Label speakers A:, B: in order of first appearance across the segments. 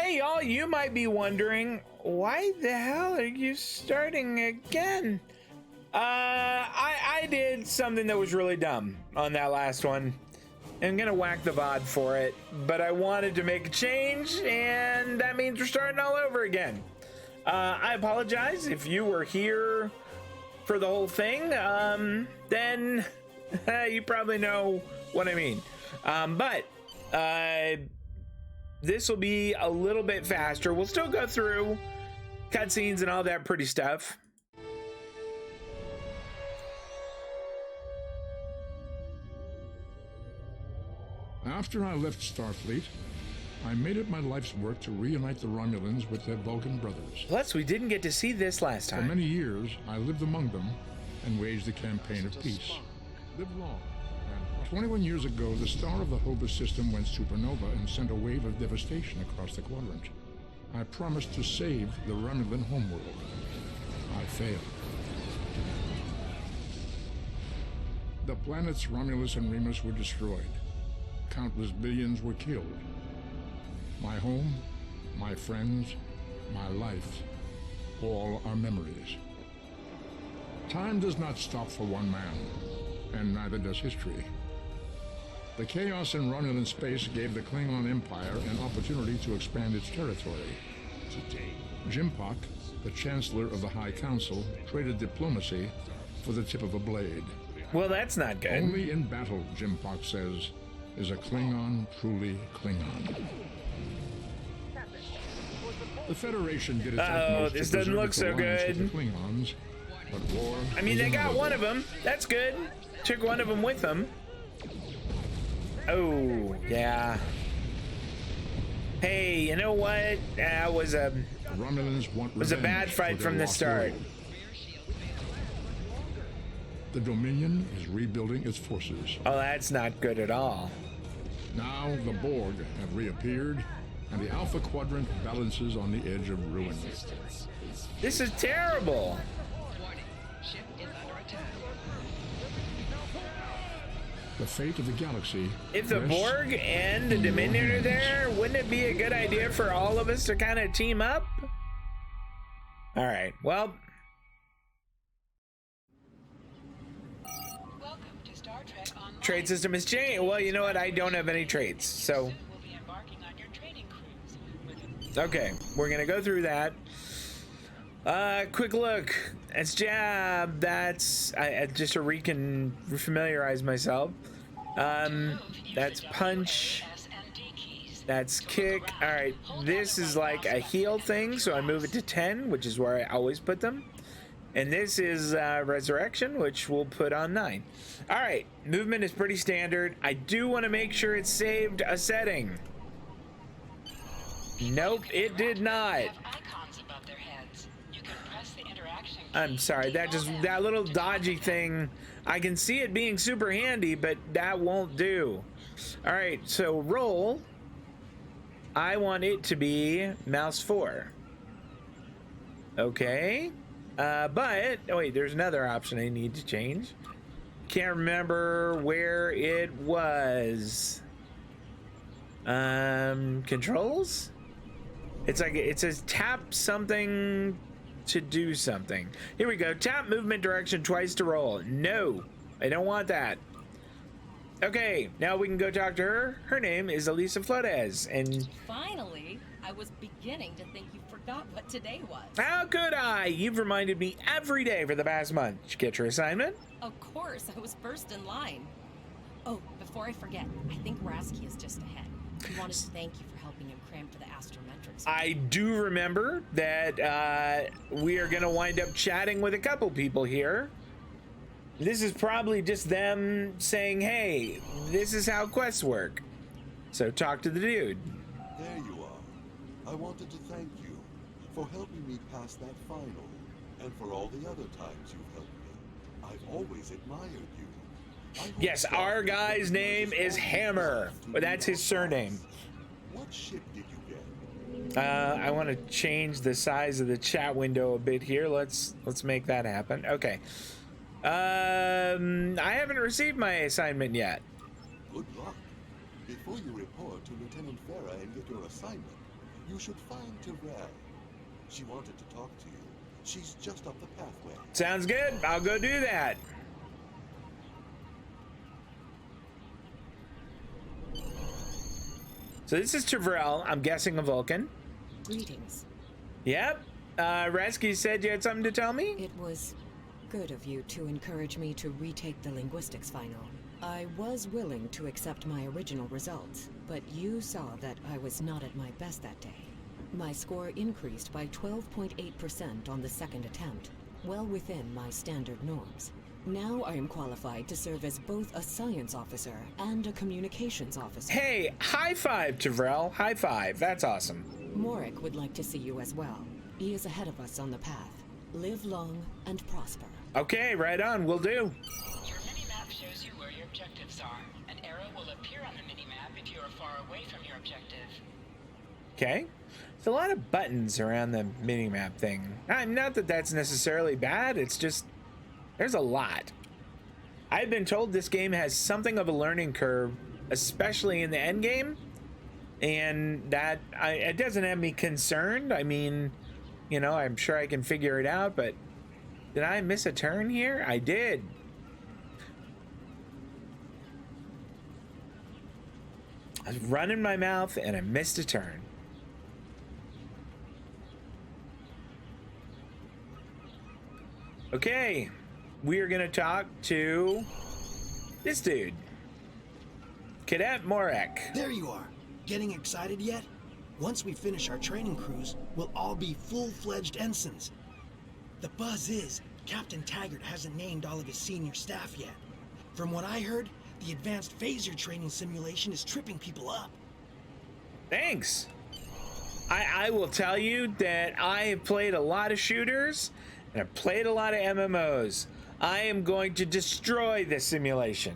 A: Hey y'all, you might be wondering, why the hell are you starting again? I did something that was really dumb on that last one. I'm gonna whack the VOD for it, but I wanted to make a change, and that means we're starting all over again. I apologize if you were here for the whole thing, then you probably know what I mean. But this will be a little bit faster. We'll still go through cutscenes and all that pretty stuff.
B: After I left Starfleet, I made it my life's work to reunite the Romulans with their Vulcan brothers.
A: Plus, we didn't get to see this last time.
B: For many years, I lived among them and waged a campaign of peace. Live long. And 21 years ago, the star of the Hobus system went supernova and sent a wave of devastation across the quadrant. I promised to save the Romulan homeworld. I failed. The planets Romulus and Remus were destroyed. Countless billions were killed. My home, my friends, my life, all are memories. Time does not stop for one man, and neither does history. The chaos in Romulan space gave the Klingon Empire an opportunity to expand its territory. Today, Jimpak, the Chancellor of the High Council, traded diplomacy for the tip of a blade.
A: Well, that's not good.
B: Only in battle, Jimpak says, is a Klingon truly Klingon. The Federation did its utmost
A: this
B: to
A: doesn't
B: preserve
A: look
B: its
A: so
B: alliance
A: good.
B: with the Klingons, but war
A: I mean,
B: was
A: they got
B: inevitable.
A: one of them. That's good. Took one of them with them. Oh, yeah. Hey, you know what? That was a
B: Romulans want
A: was a
B: revenge
A: bad
B: for
A: fight
B: their
A: from the
B: lost
A: start.
B: world. The Dominion is rebuilding its forces.
A: Oh, that's not good at all.
B: Now the Borg have reappeared, and the Alpha Quadrant balances on the edge of ruin.
A: This is terrible.
B: The fate of the galaxy.
A: If the
B: rests
A: Borg and the
B: in your
A: Dominion are
B: hands.
A: there, wouldn't it be a good idea for all of us to kind of team up? All right, well,
C: Welcome to Star Trek Online.
A: trade system has changed. Well, you know what? I don't have any traits, so
C: We'll be embarking on your training cruise.
A: okay, we're gonna go through that. Quick look. That's jab. That's just to familiarize myself. That's punch. That's kick. All right, this is like a heal thing, so I move it to 10, which is where I always put them. And this is resurrection, which we'll put on 9. All right, movement is pretty standard. I do want to make sure it saved a setting. Nope, it did not.
C: Icons above their heads. You can press the interaction key
A: I'm sorry, that little dodgy thing, I can see it being super handy, but that won't do. All right, so roll. I want it to be mouse 4. Okay. But oh wait, there's another option I need to change. Can't remember where it was. Controls? It's like it says tap something to do something. Here we go. Tap movement direction twice to roll. No, I don't want that. Okay, now we can go talk to her. Her name is Elisa Flores, and
D: Finally, I was beginning to think you forgot what today was.
A: how could I? You've reminded me every day for the past month. Did you get your assignment?
D: Of course, I was first in line. Oh, before I forget, I think Rasky is just ahead. He wanted to thank you for helping him cram for the astrometrics.
A: I do remember that we are going to wind up chatting with a couple people here. This is probably just them saying, hey, this is how quests work. So talk to the dude.
E: There you are. I wanted to thank you for helping me pass that final, and for all the other times you've helped me. I've always admired you. I hope
A: Yes,
E: Starfleet
A: our guy's name is
E: recognizes all
A: Hammer,
E: you have
A: but
E: to
A: that's
E: be
A: his
E: our
A: surname.
E: boss. What ship did you get?
A: I want to change the size of the chat window a bit here. Let's make that happen. Okay. I haven't received my assignment yet.
E: Good luck. Before you report to Lieutenant Farah and get your assignment, You should find Tyrell. She wanted to talk to you. She's just up the pathway.
A: Sounds good. I'll go do that. So this is Tyrell. I'm guessing a Vulcan.
F: Greetings.
A: Yep. Rasky said you had something to tell me?
F: It was good of you to encourage me to retake the linguistics final. I was willing to accept my original results, but you saw that I was not at my best that day. My score increased by 12.8% on the second attempt, well within my standard norms. Now I am qualified to serve as both a science officer and a communications officer.
A: Hey, high five, Tyrell. High five. That's awesome.
F: Morik would like to see you as well. He is ahead of us on the path. Live long and prosper.
A: Okay, right on. Will do.
C: Your mini-map shows you where your objectives are. An arrow will appear on the mini-map if you are far away from your objective.
A: Okay. There's a lot of buttons around the mini-map thing. Not that that's necessarily bad. It's just, there's a lot. I've been told this game has something of a learning curve, especially in the end game. And that, it doesn't have me concerned. I mean, you know, I'm sure I can figure it out, but did I miss a turn here? I did. I was running my mouth and I missed a turn. Okay, we are going to talk to this dude, Cadet Morik.
G: There you are. Getting excited yet? Once we finish our training cruise, we'll all be full-fledged ensigns. The buzz is, Captain Taggart hasn't named all of his senior staff yet. From what I heard, the advanced phaser training simulation is tripping people up.
A: Thanks. I will tell you that I have played a lot of shooters and I've played a lot of MMOs. I am going to destroy this simulation.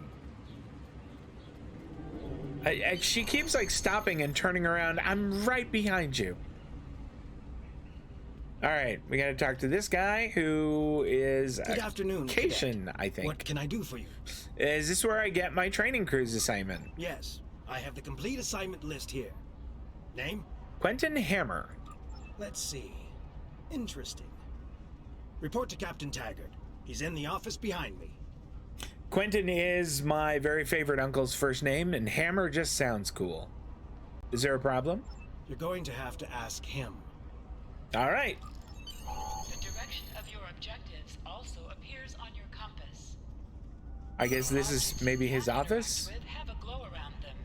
A: She keeps like stopping and turning around. I'm right behind you. All right, we got to talk to this guy who is
G: Good afternoon,
A: Cation,
G: Cadet.
A: I think.
G: What can I do for you?
A: Is this where I get my training cruise assignment?
G: Yes, I have the complete assignment list here. Name?
A: Quentin Hammer.
G: Let's see. Interesting. Report to Captain Taggart. He's in the office behind me.
A: Quentin is my very favorite uncle's first name, and Hammer just sounds cool. Is there a problem?
G: You're going to have to ask him.
A: All right.
C: The direction of your objectives also appears on your compass.
A: I guess this is maybe his
C: You
A: office?
C: interact with have a glow around them.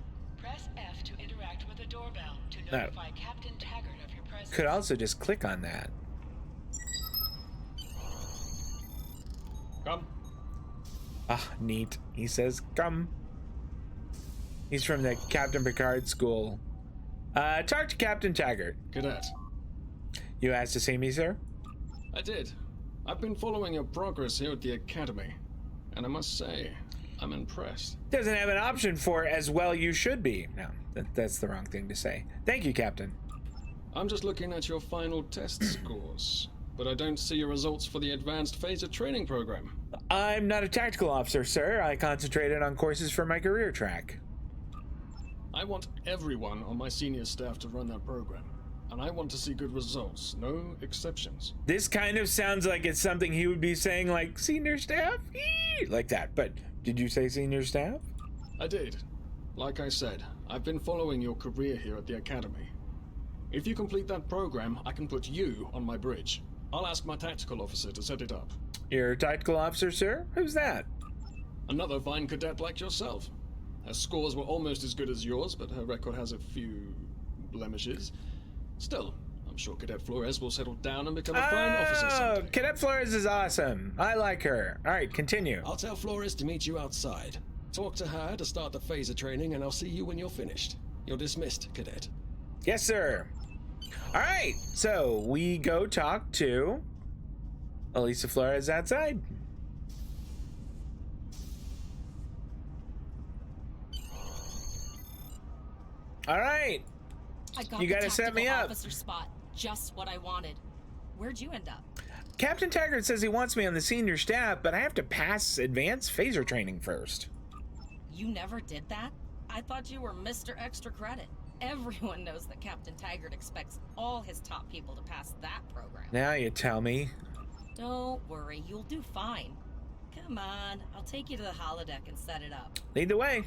C: Press F to interact with a doorbell to
A: No.
C: notify Captain Taggart of your presence.
A: Could also just click on that.
H: Come.
A: Ah, neat. He says, come. He's from the Captain Picard school. Talk to Captain Taggart.
H: Cadet.
A: You asked to see me, sir?
H: I did. I've been following your progress here at the Academy, and I must say, I'm impressed.
A: Doesn't have an option for as well you should be. No, that's the wrong thing to say. Thank you, Captain.
H: I'm just looking at your final test scores, but I don't see your results for the Advanced Phaser Training Program.
A: I'm not a tactical officer, sir. I concentrated on courses for my career track.
H: I want everyone on my senior staff to run that program, and I want to see good results, no exceptions.
A: This kind of sounds like it's something he would be saying, like, senior staff? Eee! Like that. But did you say senior staff?
H: I did. Like I said, I've been following your career here at the Academy. If you complete that program, I can put you on my bridge. I'll ask my tactical officer to set it up.
A: You're a tactical officer, sir? Who's that?
H: Another fine cadet like yourself. Her scores were almost as good as yours, but her record has a few blemishes. Still, I'm sure Cadet Flores will settle down and become a fine officer someday.
A: Cadet Flores is awesome. I like her. All right, continue.
I: I'll tell Flores to meet you outside. Talk to her to start the phaser training, and I'll see you when you're finished. You're dismissed, Cadet.
A: Yes, sir. All right, so we go talk to Elisa Flores outside. All right.
D: I got
A: You
D: the
A: gotta set
D: tactical
A: me up.
D: officer spot. Just what I wanted. Where'd you end up?
A: Captain Taggart says he wants me on the senior staff, but I have to pass advanced phaser training first.
D: You never did that? I thought you were Mr. Extra Credit. Everyone knows that Captain Taggart expects all his top people to pass that program.
A: Now you tell me.
D: Don't worry, you'll do fine. Come on, I'll take you to the holodeck and set it up.
A: Lead the way.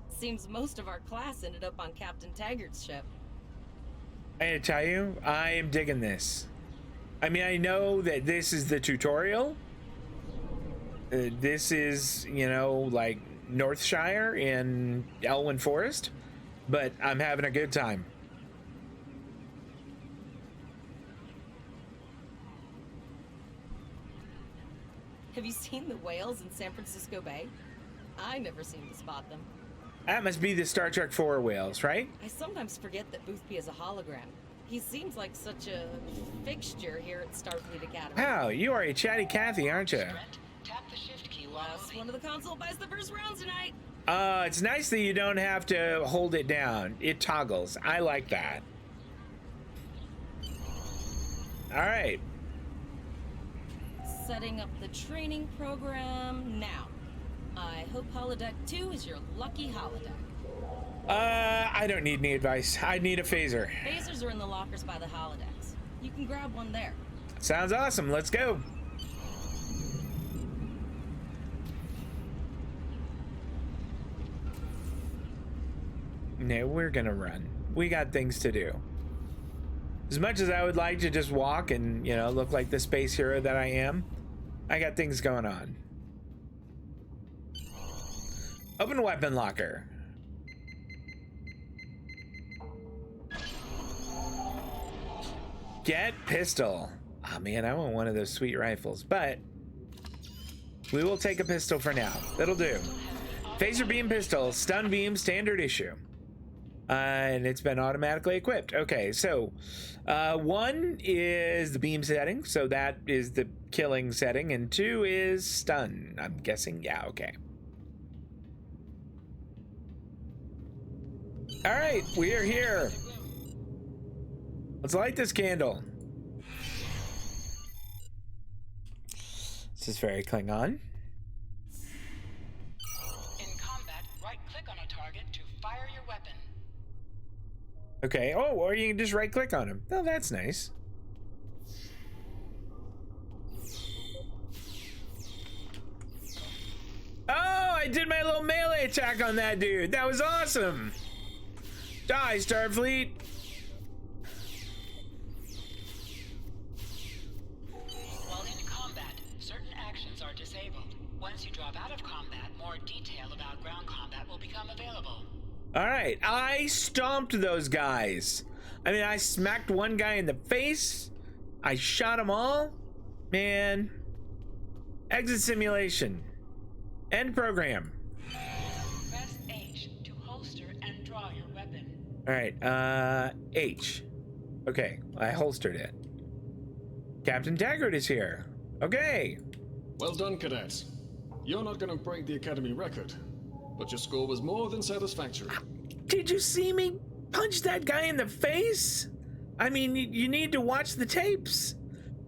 D: Seems most of our class ended up on Captain Taggart's ship.
A: I gotta tell you, I am digging this. I mean, I know that this is the tutorial. This is, you know, like Northshire in Elwyn Forest, but I'm having a good time.
D: Have you seen the whales in San Francisco Bay? I never seem to spot them.
A: That must be the Star Trek 4 whales, right?
D: I sometimes forget that Boothby is a hologram. He seems like such a fixture here at Starfleet Academy.
A: Wow, you are a chatty Cathy, aren't you?
C: Brent, tap the shift key while
D: Last
C: moving.
D: one of the console buys the first round tonight.
A: It's nice that you don't have to hold it down. It toggles. I like that. All right.
D: Setting up the training program now. I hope Holodeck 2 is your lucky holodeck.
A: I don't need any advice. I need a phaser.
D: Phasers are in the lockers by the holodecks. You can grab one there.
A: Sounds awesome. Let's go. No, we're gonna run. We got things to do. As much as I would like to just walk and, you know, look like the space hero that I am, I got things going on. Open weapon locker. Get pistol. Oh man, I want one of those sweet rifles, but we will take a pistol for now. That'll do. Phaser beam pistol, stun beam, standard issue. And it's been automatically equipped. Okay, so 1 is the beam setting, so that is the killing setting, and 2 is stun. I'm guessing, yeah, okay. All right, we are here. Let's light this candle. This is very Klingon.
C: In combat, right-click on a target to fire your weapon.
A: Okay, oh, or you can just right click on him. Oh, that's nice. Oh, I did my little melee attack on that dude. That was awesome. Die, Starfleet.
C: While in combat, certain actions are disabled. Once you drop out of combat, more detail about ground combat will become available.
A: All right, I stomped those guys. I mean, I smacked one guy in the face. I shot them all. Man. Exit simulation. End program.
C: Press H to holster and draw your weapon.
A: All right, H. Okay, I holstered it. Captain Taggart is here. Okay.
H: Well done, cadets. You're not going to break the Academy record, but your score was more than satisfactory.
A: Did you see me punch that guy in the face? I mean, you need to watch the tapes.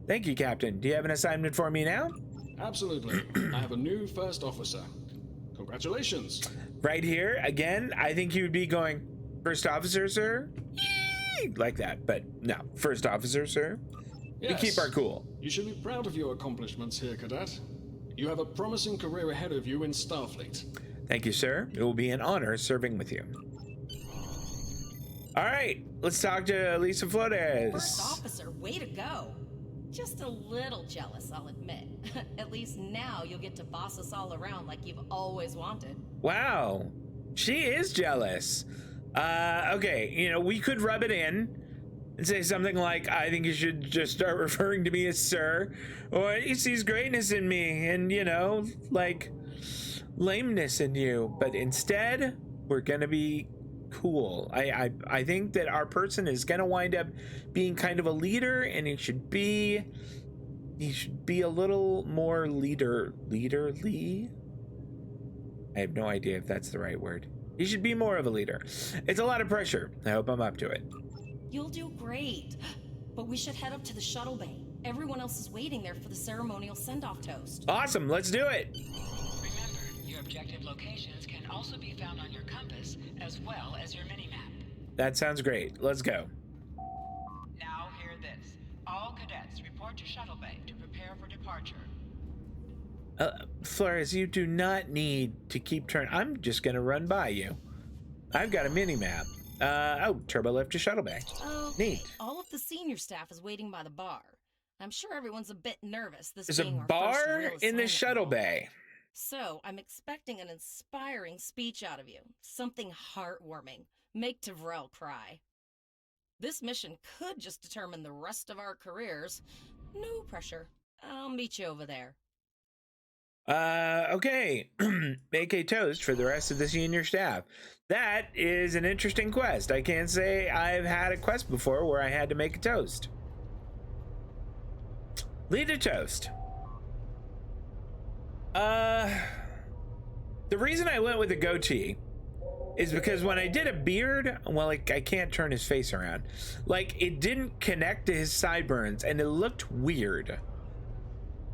A: Thank you, Captain. Do you have an assignment for me now?
H: Absolutely. I have a new first officer. Congratulations.
A: Right here, again, I think you'd be going, first officer, sir? Yee! Like that, but no, first officer, sir. We
H: Yes.
A: keep our cool.
H: You should be proud of your accomplishments here, cadet. You have a promising career ahead of you in Starfleet.
A: Thank you, sir. It will be an honor serving with you. All right, let's talk to Lisa Flores.
D: First officer, way to go. Just a little jealous, I'll admit. At least now you'll get to boss us all around like you've always wanted.
A: Wow, she is jealous. Okay, you know, we could rub it in and say something like, I think you should just start referring to me as sir, or he sees greatness in me and, you know, like lameness in you, but instead we're gonna be cool. I think that our person is gonna wind up being kind of a leader, and he should be a little more leaderly. I have no idea if that's the right word. He should be more of a leader. It's a lot of pressure. I hope I'm up to it.
D: You'll do great. But we should head up to the shuttle bay. Everyone else is waiting there for the ceremonial send-off toast.
A: Awesome, let's do it.
C: Remember, your objective locations can also be found on your compass, as well as your mini-map.
A: That sounds great. Let's go.
C: Now hear this. All cadets report to Shuttle Bay to prepare for departure.
A: Flores, you do not need to keep turning. I'm just going to run by you. I've got a mini-map. Oh, turbo lift to Shuttle Bay.
D: Oh,
A: Neat.
D: all of the senior staff is waiting by the bar. I'm sure everyone's a bit nervous. This
A: There's a
D: being our first
A: bar
D: real
A: in the
D: assignment
A: Shuttle
D: role.
A: Bay.
D: So I'm expecting an inspiring speech out of you. Something heartwarming. Make Tavrel cry. This mission could just determine the rest of our careers. No pressure. I'll meet you over there.
A: Okay. Make a toast for the rest of the senior staff. That is an interesting quest. I can't say I've had a quest before where I had to make a toast. Lead a toast. The reason I went with a goatee is because when I did a beard, well, like, I can't turn his face around. Like, it didn't connect to his sideburns and it looked weird.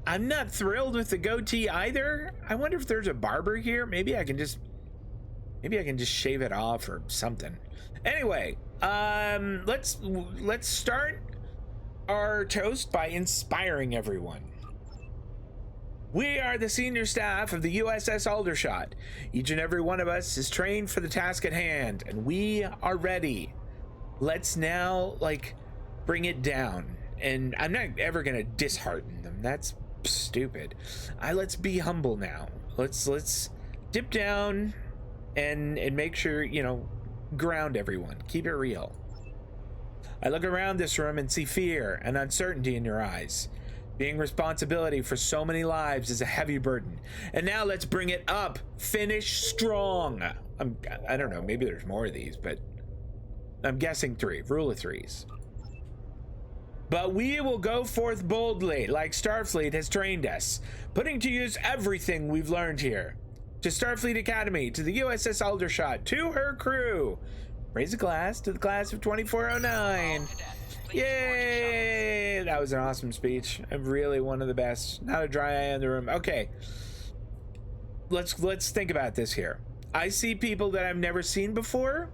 A: I'm not thrilled with the goatee either. I wonder if there's a barber here. Maybe I can just shave it off or something. Anyway, let's start our toast by inspiring everyone. We are the senior staff of the USS Aldershot. Each and every one of us is trained for the task at hand, and we are ready. Let's now, like, bring it down. And I'm not ever gonna dishearten them. That's stupid. Let's be humble now. Let's dip down and make sure, you know, ground everyone. Keep it real. I look around this room and see fear and uncertainty in your eyes. Being responsibility for so many lives is a heavy burden. And now let's bring it up. Finish strong. I don't know, maybe there's more of these, but I'm guessing 3. Rule of threes. But we will go forth boldly, like Starfleet has trained us, putting to use everything we've learned here. To Starfleet Academy, to the USS Aldershot, to her crew. Raise a glass to the class of 2409. Yay! That was an awesome speech. I'm really one of the best. Not a dry eye in the room. Okay. Let's think about this here. I see people that I've never seen before.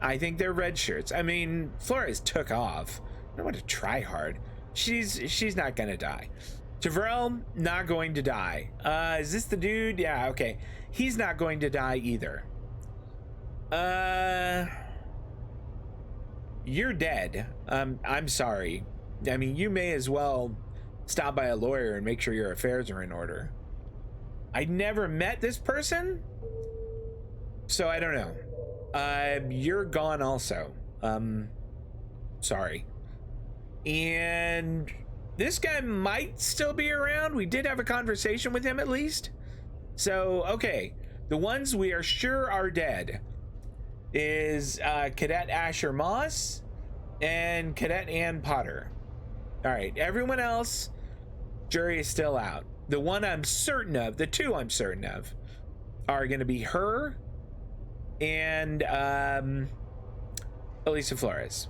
A: I think they're red shirts. I mean, Flores took off. I don't want to try hard. She's not gonna die. Tavrel, not going to die. Is this the dude? Yeah, okay. He's not going to die either. You're dead. I'm sorry. I mean, you may as well stop by a lawyer and make sure your affairs are in order. I never met this person, so I don't know. You're gone also. Sorry. And this guy might still be around. We did have a conversation with him at least. So, okay. The ones we are sure are dead is Cadet Asher Moss and Cadet Ann Potter. All right, everyone else, jury is still out. The one I'm certain of, the two I'm certain of, are going to be her and Elisa Flores.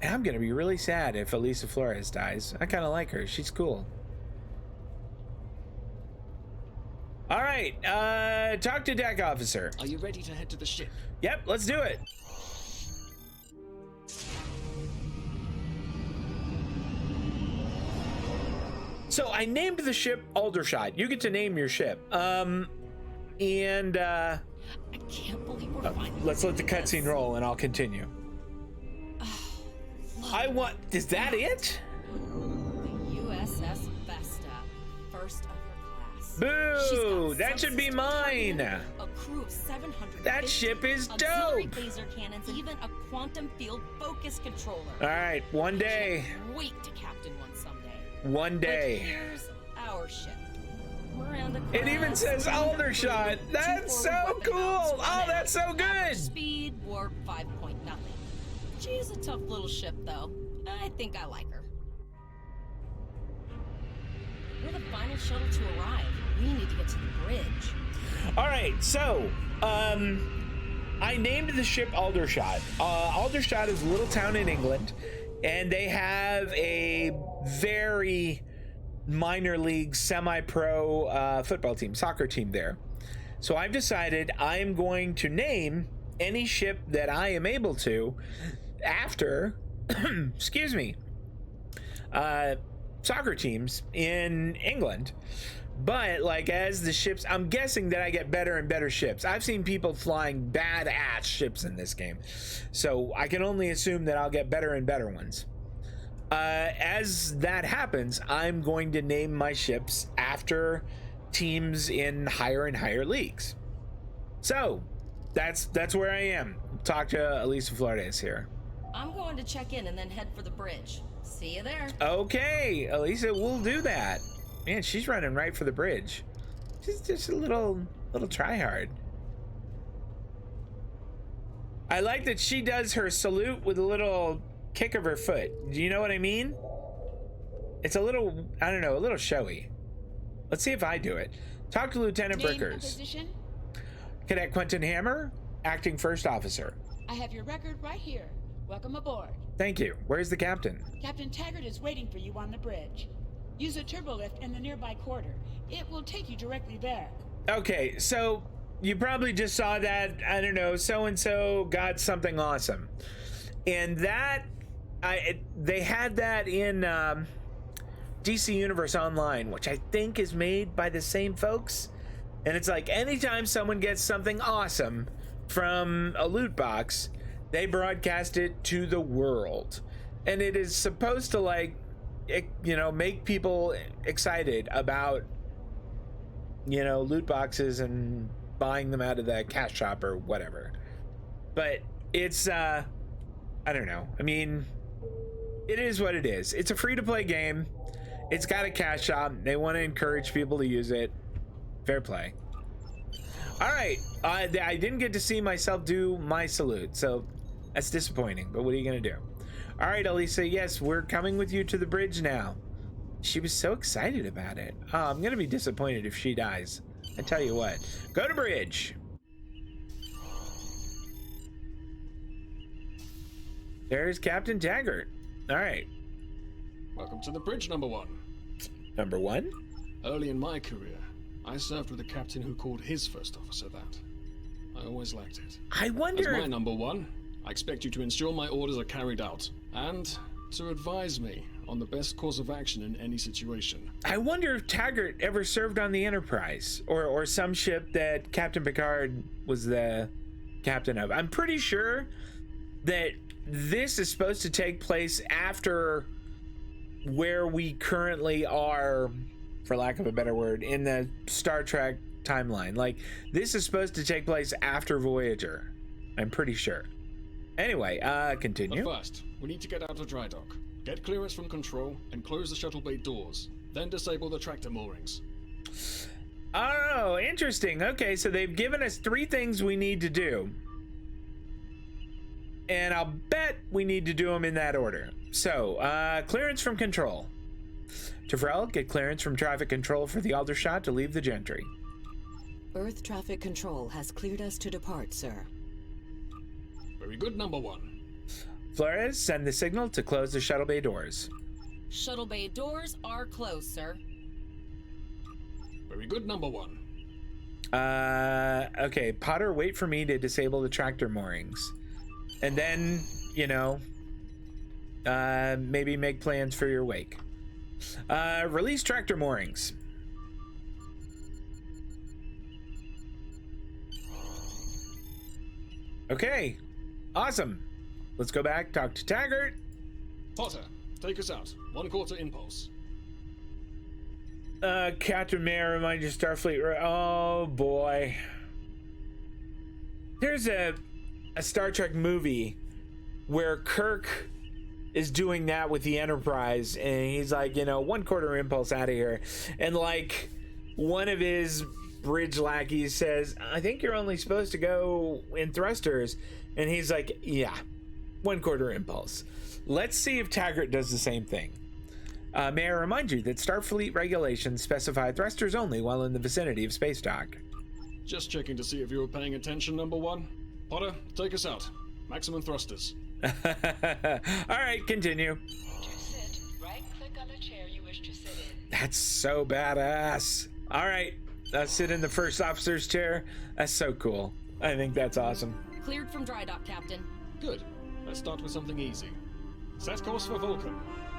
A: And I'm going to be really sad if Elisa Flores dies. I kind of like her. She's cool. All right, talk to deck officer.
I: Are you ready to head to the ship?
A: Yep, let's do it. So I named the ship Aldershot. You get to name your ship.
D: I can't believe we're finally
A: let's let the
D: doing this.
A: cutscene roll and I'll continue. Is that it?
D: The USS Vesta, first of her class.
A: Boo!
D: She's got
A: That should be
D: subsystem
A: mine.
D: targeting, a crew of 700.
A: That ship is
D: auxiliary
A: dope.
D: laser cannons, even a quantum field focus controller.
A: All right, one day.
D: Can't wait to captain one someday.
A: One
D: But
A: day.
D: here's our ship. Miranda
A: It even
D: class,
A: says
D: commander
A: Aldershot.
D: crew,
A: That's
D: 2
A: so
D: forward weapon
A: cool.
D: mounts,
A: Oh,
D: 1
A: that's so
D: average
A: good.
D: Speed, warp 5.0. She's a tough little ship, though. I think I like her. We're the final shuttle to arrive. We need to get to the bridge.
A: All right, so I named the ship Aldershot. Aldershot is a little town in England, and they have a very minor league, semi-pro football team, soccer team there. So I've decided I'm going to name any ship that I am able to after, excuse me, soccer teams in England. But like as the ships, I'm guessing that I get better and better ships. I've seen people flying badass ships in this game, so I can only assume that I'll get better and better ones. As that happens, I'm going to name my ships after teams in higher and higher leagues. So that's where I am. Talk to Elisa Flores here.
D: I'm going to check in and then head for the bridge. See you there.
A: Okay, Elisa, we'll do that. Man, she's running right for the bridge. She's just a little tryhard. I like that she does her salute with a little kick of her foot. Do you know what I mean? It's a little, I don't know, a little showy. Let's see if I do it. Talk to Lieutenant
J: Name and
A: Brickers.
J: position?
A: Cadet Quentin Hammer, acting first officer.
J: I have your record right here. Welcome aboard.
A: Thank you. Where's the captain?
J: Captain Taggart is waiting for you on the bridge. Use a turbo lift in the nearby quarter. It will take you directly there.
A: Okay, so you probably just saw that, I don't know, so-and-so got something awesome. And that, they had that in DC Universe Online, which I think is made by the same folks. And it's like anytime someone gets something awesome from a loot box, they broadcast it to the world. And it is supposed to, like, make people excited about, loot boxes and buying them out of the cash shop or whatever. But it's, I don't know. I mean, it is what it is. It's a free-to-play game. It's got a cash shop. They want to encourage people to use it. Fair play. All right. I didn't get to see myself do my salute, so that's disappointing. But what are you going to do? All right, Elisa. Yes, we're coming with you to the bridge now. She was so excited about it. Oh, I'm going to be disappointed if she dies. I tell you what. Go to bridge. There's Captain Taggart. All right.
H: Welcome to the bridge, number one.
A: Number one?
H: Early in my career, I served with a captain who called his first officer that. I always liked it.
A: I wonder...
H: As my number one, I expect you to ensure my orders are carried out, and to advise me on the best course of action in any situation.
A: I wonder if Taggart ever served on the Enterprise, or some ship that Captain Picard was the captain of. I'm pretty sure that this is supposed to take place after where we currently are, for lack of a better word, in the Star Trek timeline. Like, this is supposed to take place after Voyager. I'm pretty sure. Anyway, continue.
H: But first, we need to get out of dry dock. Get clearance from control and close the shuttle bay doors. Then disable the tractor moorings.
A: Oh, interesting. Okay, so they've given us 3 things we need to do. And I'll bet we need to do them in that order. So, clearance from control. Tefrel, get clearance from traffic control for the Aldershot to leave the Gentry.
F: Earth traffic control has cleared us to depart, sir.
H: Very good, number one.
A: Flores, send the signal to close the shuttle bay doors.
D: Shuttle bay doors are closed, sir.
H: Very good, number one.
A: Okay, Potter, wait for me to disable the tractor moorings. And then, maybe make plans for your wake. Release tractor moorings. Okay, awesome. Let's go back, talk to Taggart.
H: Potter, take us out. 1/4 impulse.
A: Captain, may I remind you, Starfleet... Oh, boy. There's a Star Trek movie where Kirk is doing that with the Enterprise, and he's like, 1/4 impulse out of here. And, like, one of his bridge lackeys says, I think you're only supposed to go in thrusters. And he's like, yeah, 1/4 impulse. Let's see if Taggart does the same thing. May I remind you that Starfleet regulations specify thrusters only while in the vicinity of space dock.
H: Just checking to see if you were paying attention, number one. Potter, take us out. Maximum thrusters.
A: All right, continue.
C: To sit, right-click on the chair you wish to sit in.
A: That's so badass. All right, let's sit in the first officer's chair. That's so cool. I think that's awesome.
D: Cleared from dry dock, Captain.
H: Good. Let's start with something easy. Set course for Vulcan.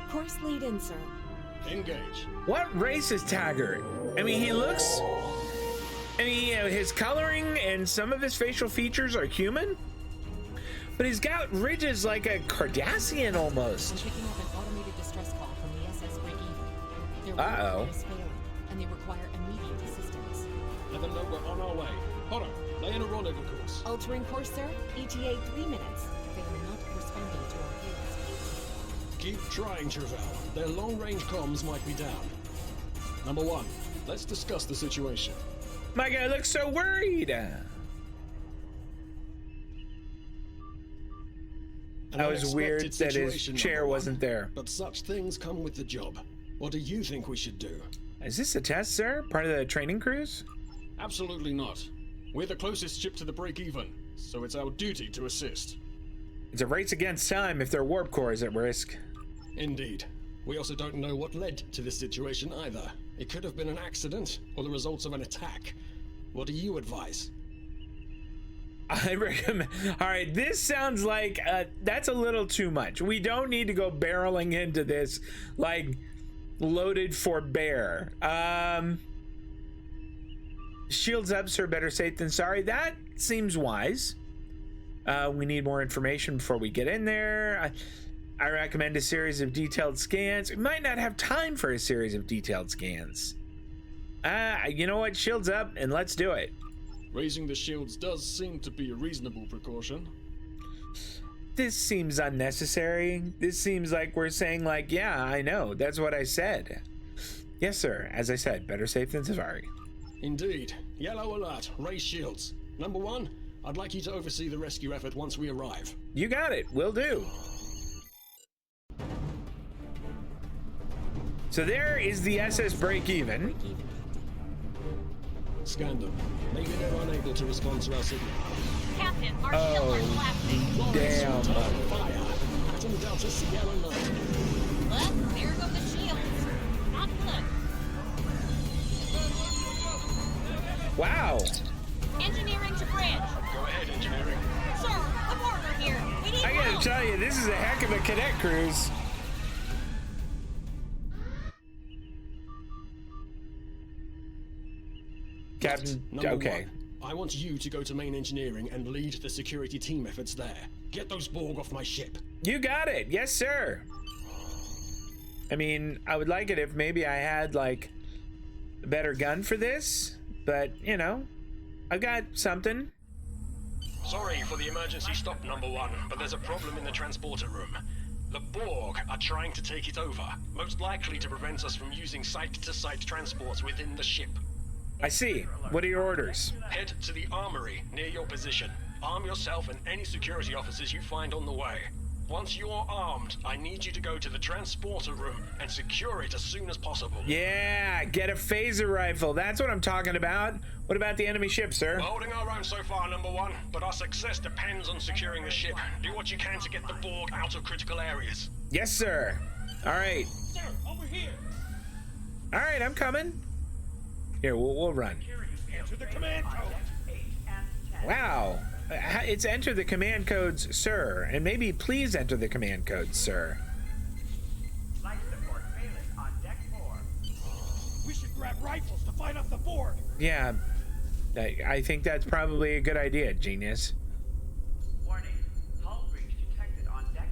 F: Course lead in, sir.
H: Engage.
A: What race is Taggart? I mean, he looks... I mean, you know, his coloring and some of his facial features are human, but he's got ridges like a Cardassian
F: I'm
A: almost.
F: picking up an automated distress call from the SS Breakeven. Their
A: Uh-oh.
F: warp is failing, and they require immediate assistance.
H: Let them know we're on our way. Hold on. Lay in a rendezvous course.
F: Altering course, sir. ETA 3 minutes. They are not responding to our appeals.
I: Keep trying, Travell. Their long-range comms might be down.
H: Number 1. Let's discuss the situation.
A: My guy looks so worried.
I: An
A: That was weird
I: unexpected
A: that his
I: situation,
A: chair
I: number one.
A: wasn't there.
I: But such things come with the job. What do you think we should do?
A: Is this a test, sir? Part of the training cruise?
H: Absolutely not. We're the closest ship to the break-even, so it's our duty to assist.
A: It's a race against time if their warp core is at risk.
I: Indeed. We also don't know what led to this situation either. It could have been an accident or the results of an attack. What do you advise?
A: I recommend. All right, this sounds like that's a little too much. We don't need to go barreling into this like loaded for bear. Shields up, sir. Better safe than sorry. That seems wise. We need more information before we get in there. I recommend a series of detailed scans. We might not have time for a series of detailed scans. You know what? Shields up and let's do it.
H: Raising the shields does seem to be a reasonable precaution.
A: This seems unnecessary. This seems like we're saying like, yeah, I know. That's what I said. Yes, sir. As I said, better safe than sorry.
I: Indeed. Yellow alert. Raise shields. Number 1, I'd like you to oversee the rescue effort once we arrive.
A: You got it. Will do. So there is the SS Breakeven.
I: Scan them. Maybe they're unable to respond to our signal.
K: Captain, our shields are collapsing.
A: Damn.
I: Fire. Atom Delta Sierra 9.
K: Well, there go the shields. Not good.
A: Wow.
K: Engineering to bridge.
H: Go ahead, engineering.
K: Sir, the border here. We need
A: I gotta
K: help.
A: tell you, this is a heck of a cadet cruise. Captain,
I: Number
A: okay.
I: 1, I want you to go to main engineering and lead the security team efforts there. Get those Borg off my ship.
A: You got it. Yes, sir. I mean, I would like it if maybe I had like a better gun for this, but you know, I've got something.
I: Sorry for the emergency stop, number 1, but there's a problem in the transporter room. The Borg are trying to take it over, most likely to prevent us from using site-to-site transports within the ship.
A: I see. What are your orders?
I: Head to the armory near your position. Arm yourself and any security officers you find on the way. Once you're armed, I need you to go to the transporter room and secure it as soon as possible.
A: Yeah, get a phaser rifle. That's what I'm talking about. What about the enemy ship, sir?
I: We're holding our own so far, number 1, but our success depends on securing the ship. Do what you can to get the Borg out of critical areas.
A: Yes, sir. All right.
I: Sir, over here.
A: All right, I'm coming. Here, we'll run.
I: Enter the command code.
A: Wow. It's enter the command codes, sir. And maybe please enter the command codes, sir.
L: Life support failing on deck 4.
G: We should grab rifles to fight off the Borg.
A: Yeah, I think that's probably a good idea, genius.
L: Warning, hull breach detected on deck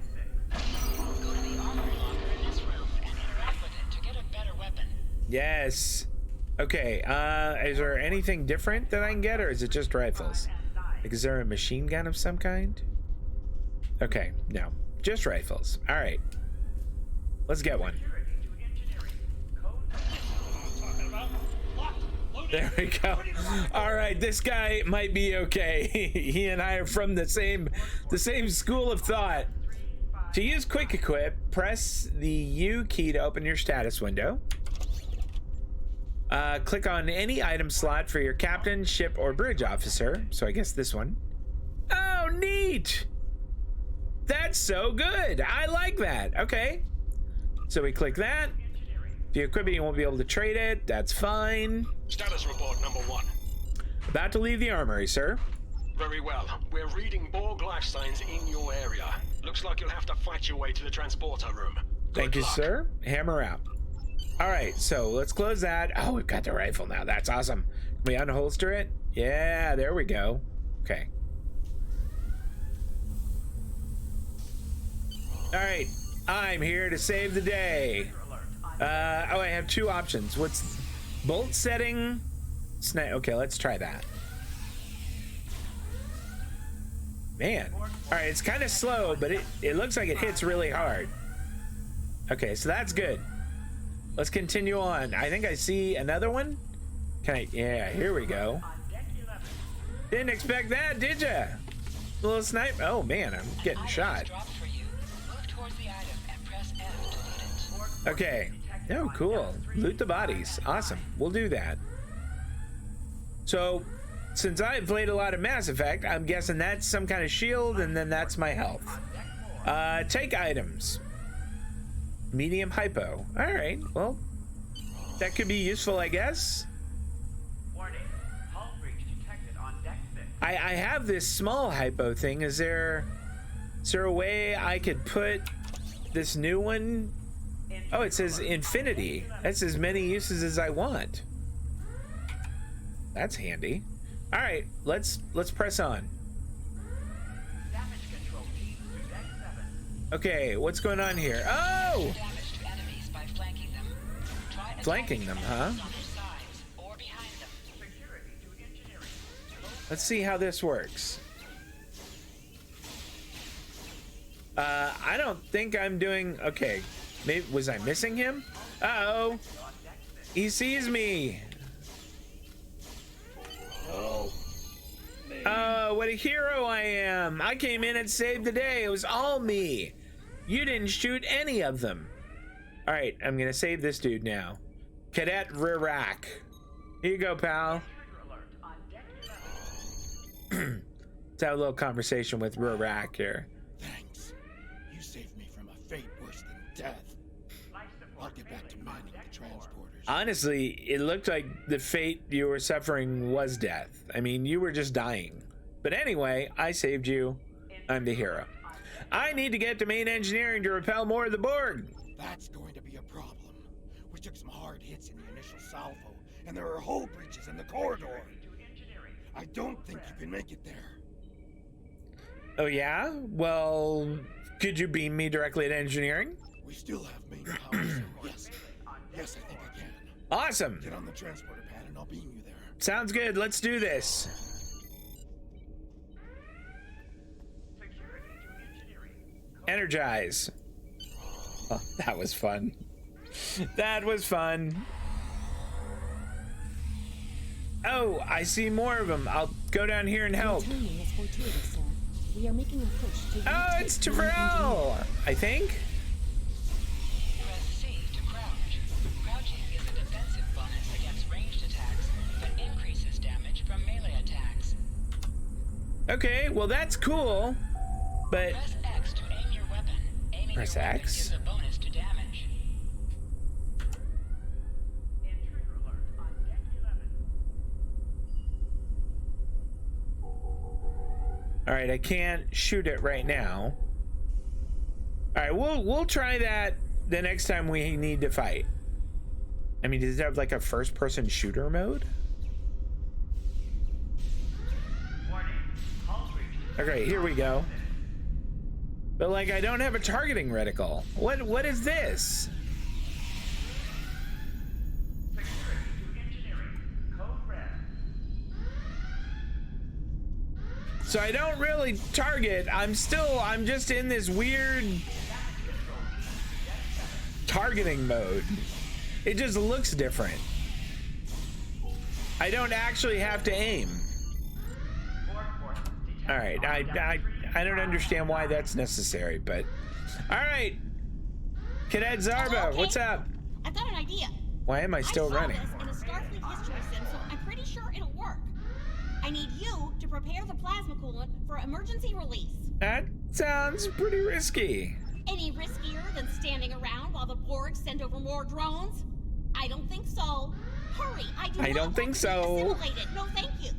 L: 6.
C: Go to the armory locker in this room and interact with it to get a better weapon.
A: Yes. Okay, is there anything different that I can get, or is it just rifles? Like, is there a machine gun of some kind? Okay, no. Just rifles. All right. Let's get one. There we go. All right, this guy might be okay. He and I are from the same school of thought. To use Quick Equip, press the U key to open your status window. Click on any item slot for your captain, ship, or bridge officer. So I guess this one. Oh, neat! That's so good. I like that. Okay. So we click that. If you equip it, you won't be able to trade it. That's fine.
I: Status report number 1.
A: About to leave the armory, sir.
I: Very well. We're reading Borg life signs in your area. Looks like you'll have to fight your way to the transporter room.
A: Thank you,
I: luck.
A: sir. Hammer out. All right, so let's close that. Oh, we've got the rifle now. That's awesome. Can we unholster it? Yeah, there we go. Okay. All right, I'm here to save the day. Oh, I have 2 options. What's bolt setting? Okay, let's try that. Man. All right, it's kind of slow, but it looks like it hits really hard. Okay, so that's good. Let's continue on. I think I see another one. Can I? Yeah, here we go. Didn't expect that, did ya? A little snipe. Oh man, I'm getting shot. Okay. Oh, cool. Loot the bodies. Awesome. We'll do that. So, since I've played a lot of Mass Effect, I'm guessing that's some kind of shield, and then that's my health. Take items. Medium hypo. All right. Well, that could be useful, I guess.
L: Warning. Hull breach detected on deck 6.
A: I have this small hypo thing. Is there a way I could put this new one? Oh, it says infinity. That's as many uses as I want. That's handy. All right, let's press on.
L: Damage control team to deck 7.
A: Okay, what's going on here? Oh! Flanking them, huh? Let's see how this works. I don't think I'm doing... Okay, maybe was I missing him? Uh-oh. He sees me. Oh, what a hero I am. I came in and saved the day. It was all me. You didn't shoot any of them. All right, I'm gonna save this dude now. Cadet Rirak. Here you go, pal. Let's have a little conversation with Rirak here.
G: Thanks. You saved me from a fate worse than death. I'll get back to manning the transporters.
A: Honestly, it looked like the fate you were suffering was death. I mean, you were just dying. But anyway, I saved you. I'm the hero. I need to get to main engineering to repel more of the Borg.
G: That's going to be a problem. We took some hard hits in the initial salvo, and there are hull breaches in the corridor. I don't think you can make it there.
A: Oh yeah? Well, could you beam me directly at engineering?
G: We still have main power, so yes. Yes, I think I can.
A: Awesome.
G: Get on the transporter pad and I'll beam you there.
A: Sounds good. Let's do this. Energize. Oh, that was fun. That was fun. Oh, I see more of them. I'll go down here and help.
F: Your timing is fortuitous, sir. We are making a push to
A: Oh, it's Tyrell, I think.
C: Press C to crouch. Crouching is a defensive bonus against ranged attacks, but increases damage from melee attacks.
A: Okay, well that's cool, but
C: Press X to aim your weapon. Aiming
A: Press
C: your weapon
A: X?
C: gives a bonus to damage.
L: Intruder alert on deck 11.
A: all right, I can't shoot it right now. All right, we'll try that the next time we need to fight. I mean, does it have like a first-person shooter mode?
L: Warning. Hull breach.
A: Okay, here we go. But like, I don't have a targeting reticle. What is this?
L: Security to engineering. Code red.
A: So I don't really target. I'm just in this weird targeting mode. It just looks different. I don't actually have to aim. All right, I don't understand why that's necessary, but all right. Cadet Zarba,
K: Okay.
A: what's up?
K: I've got an idea.
A: Why am I still running?
K: I saw this in a Starfleet history sim, so I'm pretty sure it'll work. I need you to prepare the plasma coolant for emergency release.
A: That sounds pretty risky.
K: Any riskier than standing around while the Borg send over more drones? I don't think so. Hurry,
A: I don't think so.
K: No, thank you.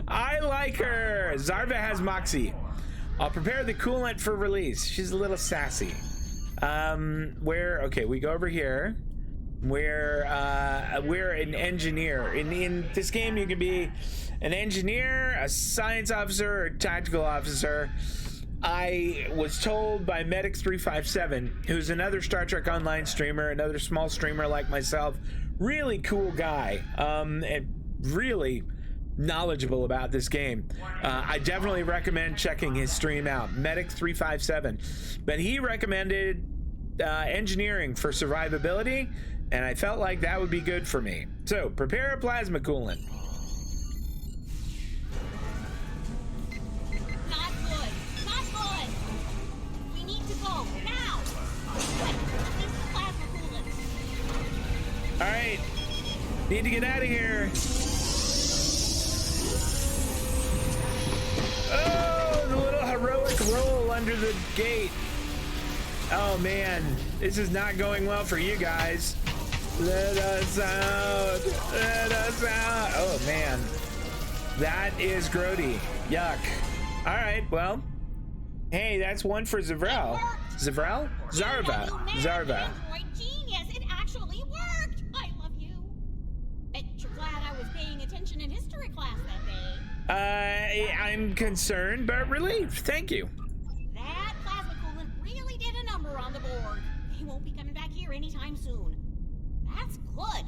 A: I like her. Zarva has Moxie. I'll prepare the coolant for release. She's a little sassy. Okay, we go over here. We're an engineer. In this game, you can be an engineer, a science officer, or a tactical officer. I was told by Medic357, who's another Star Trek Online streamer, another small streamer like myself, really cool guy, and really knowledgeable about this game. I definitely recommend checking his stream out, Medic357. But he recommended engineering for survivability, and I felt like that would be good for me. So prepare a plasma coolant.
K: Not good. Not good. We need to go now. Quick, release the plasma coolant.
A: All right, need to get out of here. Oh, the little heroic roll under the gate. Oh man, this is not going well for you guys. Let us out. Let us out. Oh man, that is grody. Yuck. All right, well, hey, that's one for Zavrel. Zavrel? Zarva. Zarva.
K: Android genius. It actually worked. I love you. Bet you're glad I was paying attention in history class that day.
A: I'm concerned but relieved. Thank you.
K: That plasma coolant really did a number on the board. They won't be coming back here anytime soon. That's good.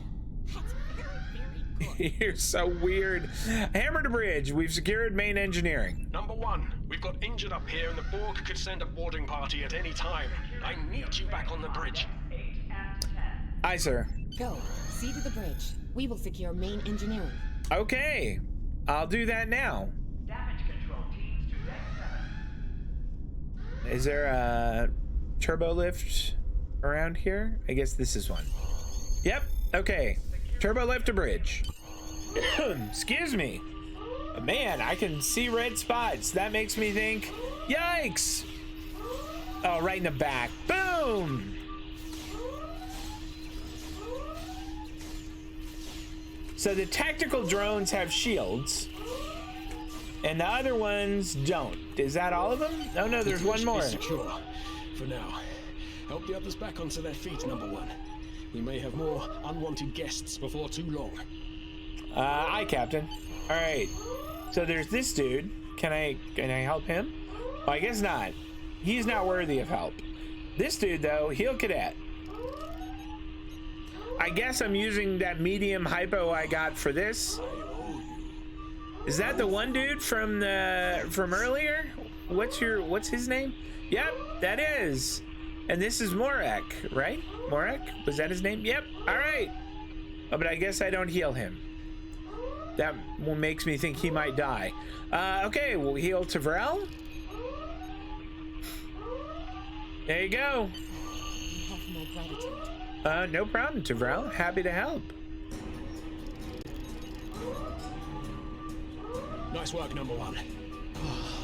K: That's very, very good.
A: You're so weird. Hammer to bridge. We've secured main engineering.
I: Number 1, we've got injured up here and the Borg could send a boarding party at any time. I need you back on the bridge.
A: Aye, sir.
F: Go. See to the bridge. We will secure main engineering.
A: Okay. I'll do that now.
L: Damage control teams to deck 7.
A: Is there a turbo lift around here? I guess this is one. Yep. Okay. Turbo lift to bridge. Excuse me. Man, I can see red spots. That makes me think, yikes. Oh, right in the back. Boom. So the tactical drones have shields, and the other ones don't. Is that all of them? Oh no, there's one more.
H: Secure for now. Help the others back onto their feet, number 1. We may have more unwanted guests before too long.
A: Aye, Captain. All right. So there's this dude. Can I help him? Oh, I guess not. He's not worthy of help. This dude, though, heal cadet. I guess I'm using that medium hypo I got for this. Is that the one dude from earlier? What's his name? Yep, that is. And this is Morek, right? Morek? Was that his name? Yep. All right. Oh, but I guess I don't heal him. That makes me think he might die. Okay, we'll heal Tavrel. There you go.
F: You have my gratitude.
A: No problem, Tavrel. Happy to help.
H: Nice work, number 1.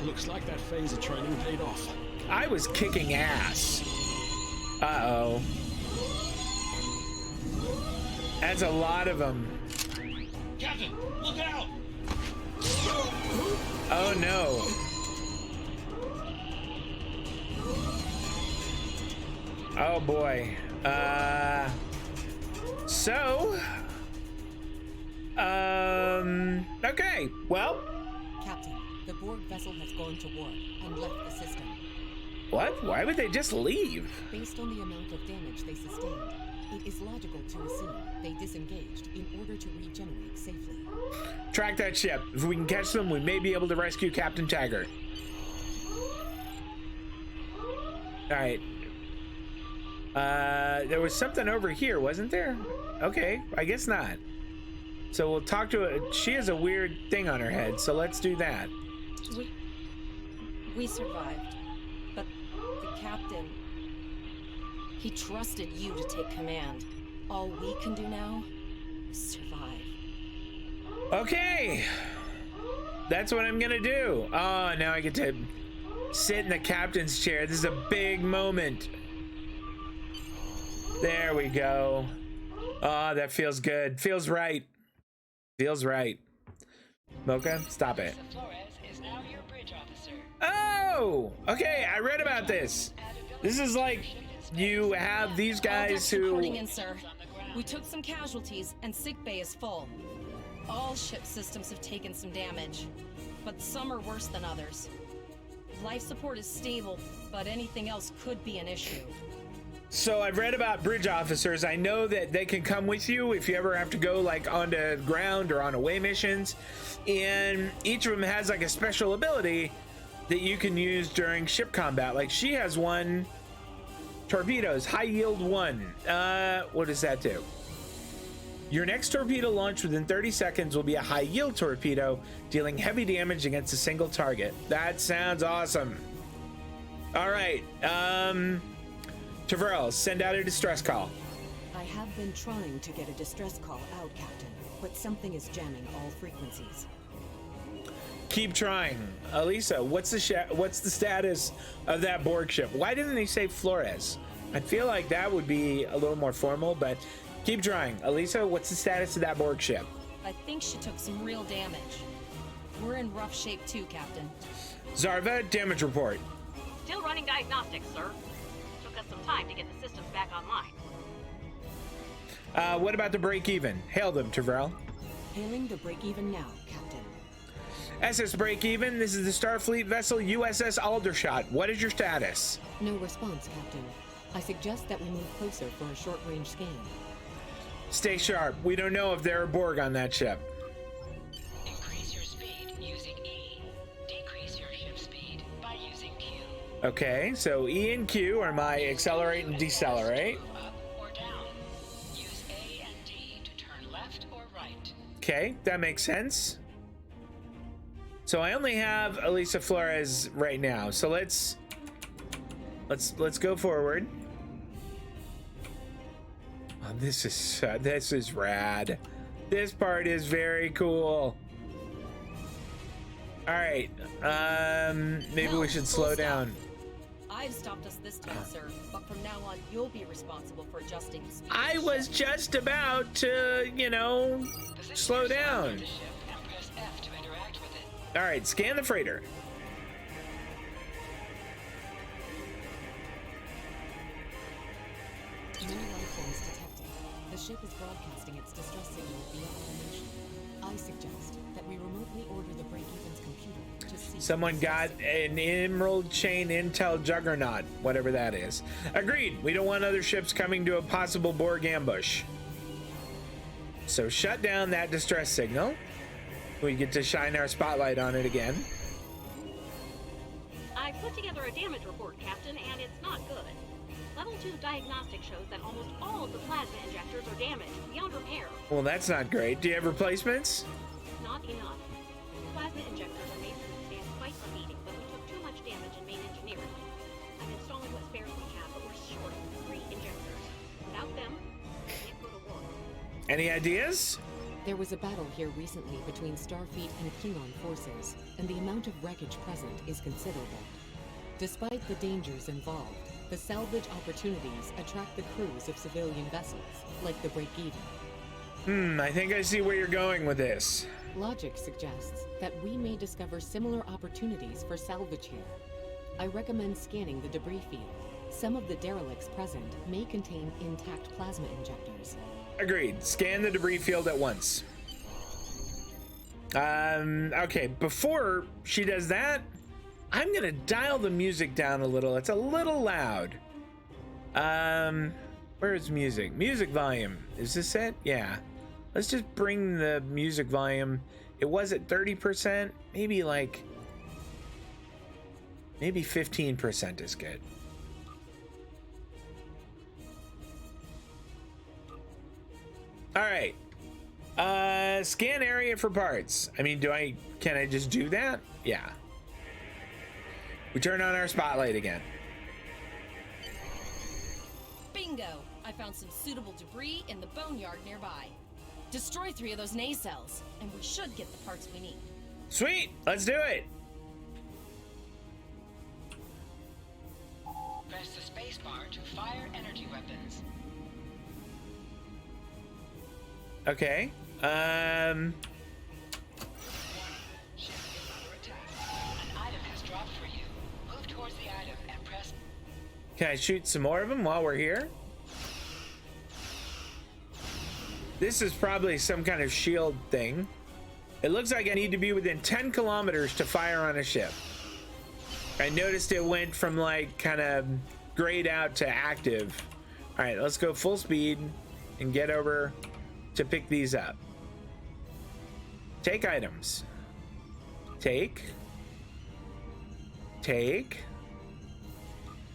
H: Looks like that phaser training paid off.
A: I was kicking ass. Uh-oh. That's a lot of them.
I: Captain, look out!
A: Oh no. Oh boy. Okay, well.
F: Captain, the Borg vessel has gone to war and left the system.
A: What? Why would they just leave?
F: Based on the amount of damage they sustained, it is logical to assume they disengaged in order to regenerate safely.
A: Track that ship. If we can catch them, we may be able to rescue Captain Taggart. Alright. There was something over here, wasn't there? Okay, I guess not. So we'll talk to her. She has a weird thing on her head, so let's do that.
D: We survived, but the captain, he trusted you to take command. All we can do now is survive.
A: Okay, that's what I'm gonna do. Oh, now I get to sit in the captain's chair. This is a big moment. There we go. Oh, that feels good. Feels right. Feels right. Mocha, stop it.
C: Flores is now your bridge officer.
A: Oh, okay. I read about this. This is like you have these guys who.
D: Reporting in, sir. We took some casualties, and sickbay is full. All ship systems have taken some damage, but some are worse than others. Life support is stable, but anything else could be an issue.
A: So I've read about bridge officers. I know that they can come with you if you ever have to go like onto ground or on away missions. And each of them has like a special ability that you can use during ship combat. Like she has one, torpedoes, high yield 1. What does that do? Your next torpedo launch within 30 seconds will be a high yield torpedo, dealing heavy damage against a single target. That sounds awesome. All right. Tavral, send out a distress call.
F: I have been trying to get a distress call out, Captain, but something is jamming all frequencies.
A: Keep trying. Elisa, what's the status of that Borg ship? Why didn't they say Flores? I feel like that would be a little more formal, but keep trying. Elisa, what's the status of that Borg ship?
D: I think she took some real damage. We're in rough shape too, Captain.
A: Zarva, damage report.
M: Still running diagnostics, sir. Took us some time to get the systems back online.
A: What about the break-even? Hail them, Tavral.
F: Hailing the break-even now, Captain.
A: SS break-even, this is the Starfleet vessel USS Aldershot. What is your status?
F: No response, Captain. I suggest that we move closer for a short-range scan.
A: Stay sharp. We don't know if there are Borg on that ship.
C: Increase your speed using E. Decrease your ship speed by using Q.
A: Okay, so E and Q are my accelerate and decelerate.
C: Up or down. Use A and D to turn left or right.
A: Okay, that makes sense. So I only have Elisa Flores right now. So let's go forward. Oh, this is rad. This part is very cool. All right, maybe we should slow down.
D: I've stopped us this time, sir, but from now on, you'll be responsible for adjusting the speed.
A: I was just about to, slow down. All right, scan the freighter.
F: No life forms detected. The ship is broadcasting its distress signal beyond the nation. I suggest that we remotely order the break-even's computer to see.
A: Someone got an Emerald Chain Intel Juggernaut, whatever that is. Agreed. We don't want other ships coming to a possible Borg ambush. So shut down that distress signal. We get to shine our spotlight on it again.
M: I put together a damage report, Captain, and it's not good. Level 2 diagnostic shows that almost all of the plasma injectors are damaged beyond repair.
A: Well, that's not great. Do you have replacements?
M: Not enough. Plasma injectors are made to withstand quite the beating, but we took too much damage in main engineering. I'm installing what spares we have, but we're short of 3 injectors. Without them, we can't go to war.
A: Any ideas?
F: There was a battle here recently between Starfleet and Klingon forces, and the amount of wreckage present is considerable. Despite the dangers involved, the salvage opportunities attract the crews of civilian vessels, like the break-even.
A: I think I see where you're going with this.
F: Logic suggests that we may discover similar opportunities for salvage here. I recommend scanning the debris field. Some of the derelicts present may contain intact plasma injectors.
A: Agreed. Scan the debris field at once. Okay, before she does that, I'm gonna dial the music down a little. It's a little loud. Where is music? Music volume. Is this it? Yeah. Let's just bring the music volume. It was at 30%. Maybe 15% is good. All right. Scan area for parts. I mean, can I just do that? Yeah. We turn on our spotlight again.
D: Bingo! I found some suitable debris in the boneyard nearby. Destroy 3 of those nacelles, and we should get the parts we need.
A: Sweet! Let's do it!
C: Press the spacebar to fire energy weapons.
A: Okay.
C: An item has dropped for you. Move towards the item and press.
A: Can I shoot some more of them while we're here? This is probably some kind of shield thing. It looks like I need to be within 10 kilometers to fire on a ship. I noticed it went from like kind of grayed out to active. All right, let's go full speed and get over to pick these up. Take items. Take.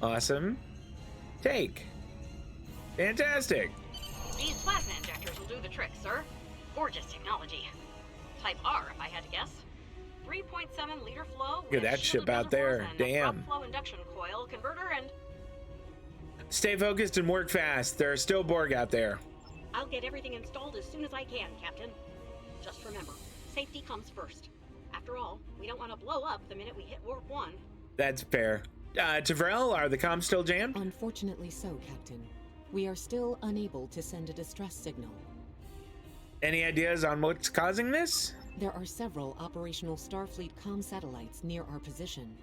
A: Awesome. Take. Fantastic.
M: These plasma injectors will do the trick, sir. Gorgeous technology. Type R, if I had to guess. 3.7 liter flow.
A: Look at that ship out there. Damn.
M: Flow induction coil converter and.
A: Stay focused and work fast. There are still Borg out there.
M: I'll get everything installed as soon as I can, Captain. Just remember, safety comes first. After all, we don't want to blow up the minute we hit warp 1.
A: That's fair. Tavrel, are the comms still jammed?
F: Unfortunately so, Captain. We are still unable to send a distress signal.
A: Any ideas on what's causing this?
F: There are several operational Starfleet comm satellites near our position.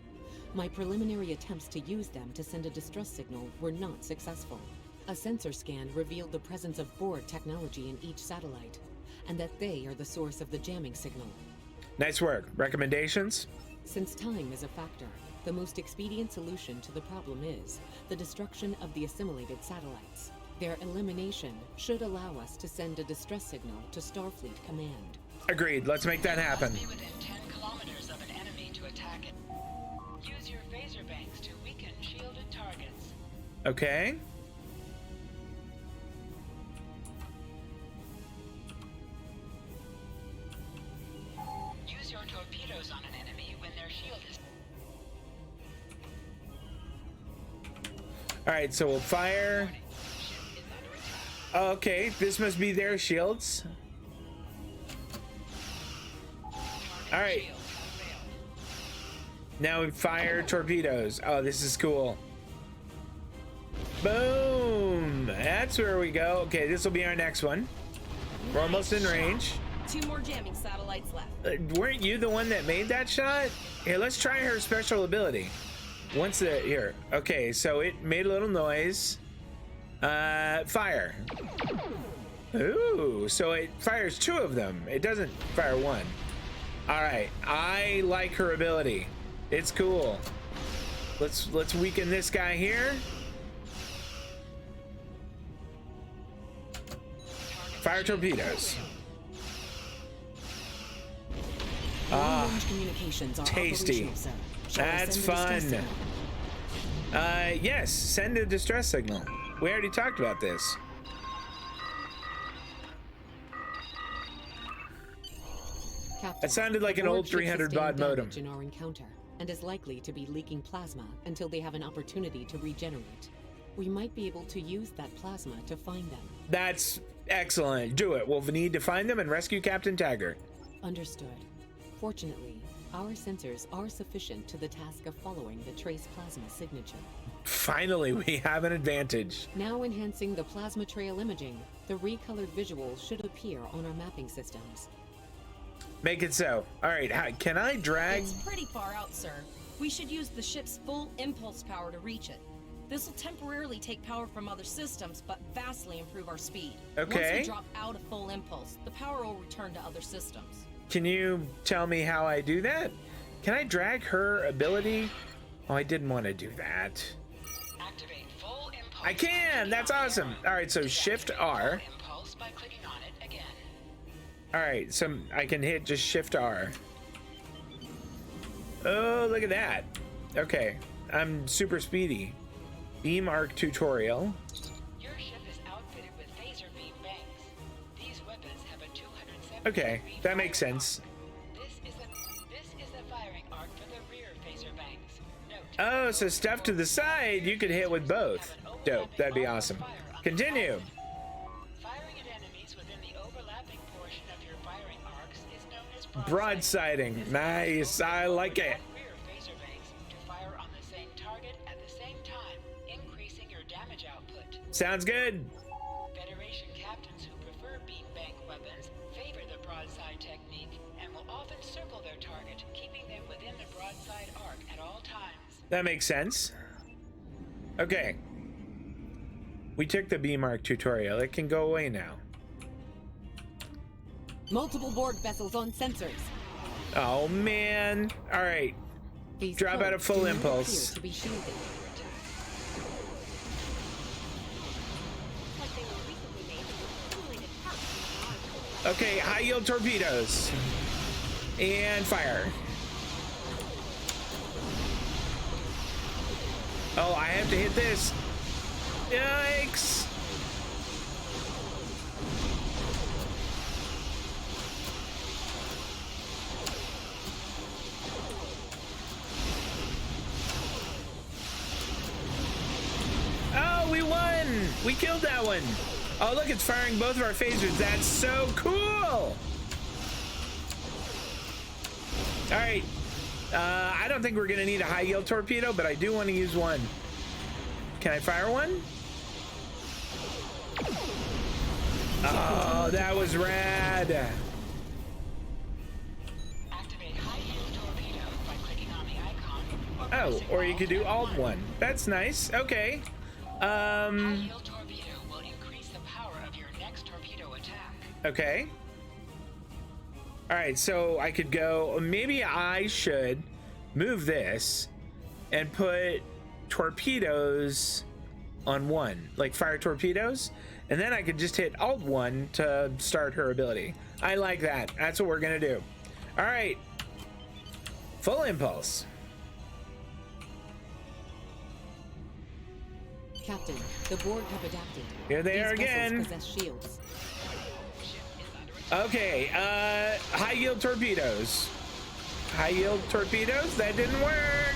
F: My preliminary attempts to use them to send a distress signal were not successful. A sensor scan revealed the presence of Borg technology in each satellite, and that they are the source of the jamming signal.
A: Nice work. Recommendations?
F: Since time is a factor, the most expedient solution to the problem is the destruction of the assimilated satellites. Their elimination should allow us to send a distress signal to Starfleet Command.
A: Agreed. Let's make that happen.
C: Be within 10 kilometers of an enemy to attack it. Use your phaser banks to weaken shielded targets.
A: Okay.
C: Use your torpedoes on an enemy when their shield is.
A: All right, so we'll fire. Okay, this must be their shields. All right. Now we fire torpedoes. Oh, this is cool. Boom. That's where we go. Okay, this will be our next one. We're almost in range.
D: 2 more jamming satellites left.
A: Weren't you the one that made that shot? Here, let's try her special ability. Once the here. Okay, so it made a little noise. Fire. Ooh, so it fires 2 of them. It doesn't fire 1. All right, I like her ability. It's cool. Let's weaken this guy here. Fire torpedoes.
F: Long-range communications are
A: tasty.
F: operational, sir. Shall I
A: That's
F: send a distress
A: fun.
F: signal?
A: Yes, send a distress signal. We already talked about this.
F: Captain,
A: That sounded like
F: the
A: an
F: Borg
A: old
F: ship
A: 300
F: sustained
A: baud modem.
F: damage in our encounter, and is likely to be leaking plasma until they have an opportunity to regenerate. We might be able to use that plasma to find them.
A: That's excellent. Do it. We'll need to find them and rescue Captain Taggart.
F: Understood. Fortunately, our sensors are sufficient to the task of following the trace plasma signature.
A: Finally, we have an advantage.
F: Now enhancing the plasma trail imaging, the recolored visuals should appear on our mapping systems.
A: Make it so. All right, can I drag?
D: It's pretty far out, sir. We should use the ship's full impulse power to reach it. This will temporarily take power from other systems, but vastly improve our speed.
A: Okay.
D: Once we drop out of full impulse, the power will return to other systems.
A: Can you tell me how I do that? Can I drag her ability? Oh, I didn't want to do that.
C: Activate full impulse.
A: I can. That's awesome. All right, so Shift R.
C: Impulse by clicking on it again.
A: All right, so I can hit just Shift R. Oh, look at that. Okay, I'm super speedy. Beam arc tutorial.
C: Your ship is outfitted with phaser beam banks. These weapons have a 270
A: Okay, that makes sense.
C: This is the firing arc for the rear phaser banks. Note,
A: Oh, so stuff to the side you could hit with both. Dope, that'd be awesome. Continue.
C: firing at enemies within the overlapping portion of your firing arcs is known as
A: Broadsiding. Nice, I like it.
C: rear phaser banks to fire on the same target at the same time, increasing your damage output.
A: Sounds good.
C: Federation captains who prefer beam bank weapons target, keeping them within the broadside arc at all times.
A: That makes sense. Okay. We took the B-Mark tutorial. It can go away now.
F: Multiple Borg vessels on sensors.
A: Oh, man. All right.
F: These
A: Drop out of
F: codes
A: full
F: do not
A: impulse.
F: appear to be shielded.
M: Like they were recently made with simulated parts.
A: Okay, high yield torpedoes. And fire. Oh, I have to hit this. Yikes. Oh, we won! We killed that one. Oh, look, it's firing both of our phasers. That's so cool! All right. I don't think we're gonna need a high yield torpedo, but I do want to use one. Can I fire one? Oh, that was rad.
C: Activate high-yield torpedo by clicking on the icon.
A: Oh, or you could do Alt 1. That's nice. Okay.
C: High-yield torpedo will increase the power of your next torpedo attack.
A: Okay. All right, so I could go, maybe I should move this and put torpedoes on 1, like fire torpedoes, and then I could just hit Alt 1 to start her ability. I like that. That's what we're gonna do. All right. Full impulse.
F: Captain, the Borg have adapted.
A: Here they
F: These
A: are again.
F: vessels possess shields.
A: Okay, high yield torpedoes. High yield torpedoes, that didn't work.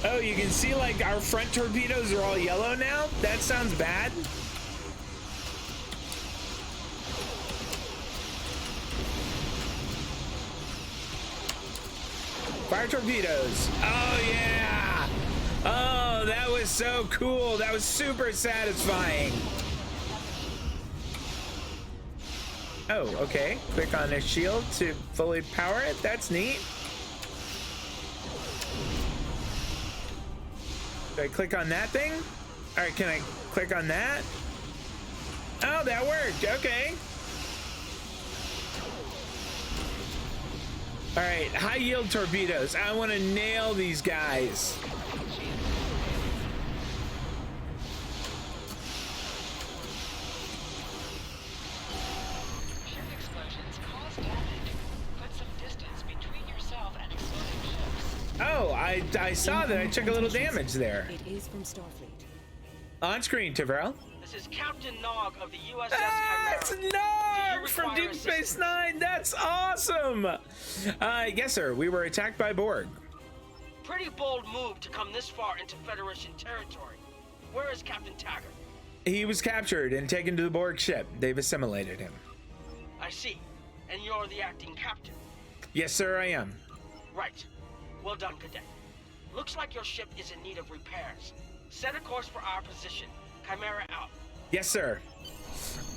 A: Oh, you can see like our front torpedoes are all yellow now? That sounds bad. Fire torpedoes. Oh, yeah. Oh, that was so cool. That was super satisfying. Oh, okay. Click on a shield to fully power it. That's neat. Do I click on that thing? All right, can I click on that? Oh, that worked. Okay. All right, high yield torpedoes. I want to nail these guys.
C: Ship explosions cause damage. Put some distance between yourself and exploding ships.
A: Oh, I saw that. I took a little damage there.
F: It is from Starfleet.
A: On screen, Tavrel.
N: This is Captain Nog of the USS
A: Ah,
N: Chimera.
A: it's Nog from Deep Space Nine. That's awesome. Yes, sir. We were attacked by Borg.
N: Pretty bold move to come this far into Federation territory. Where is Captain Taggart?
A: He was captured and taken to the Borg ship. They've assimilated him.
N: I see. And you're the acting captain.
A: Yes, sir, I am.
N: Right. Well done, Cadet. Looks like your ship is in need of repairs. Set a course for our position. Chimera out.
A: Yes, sir.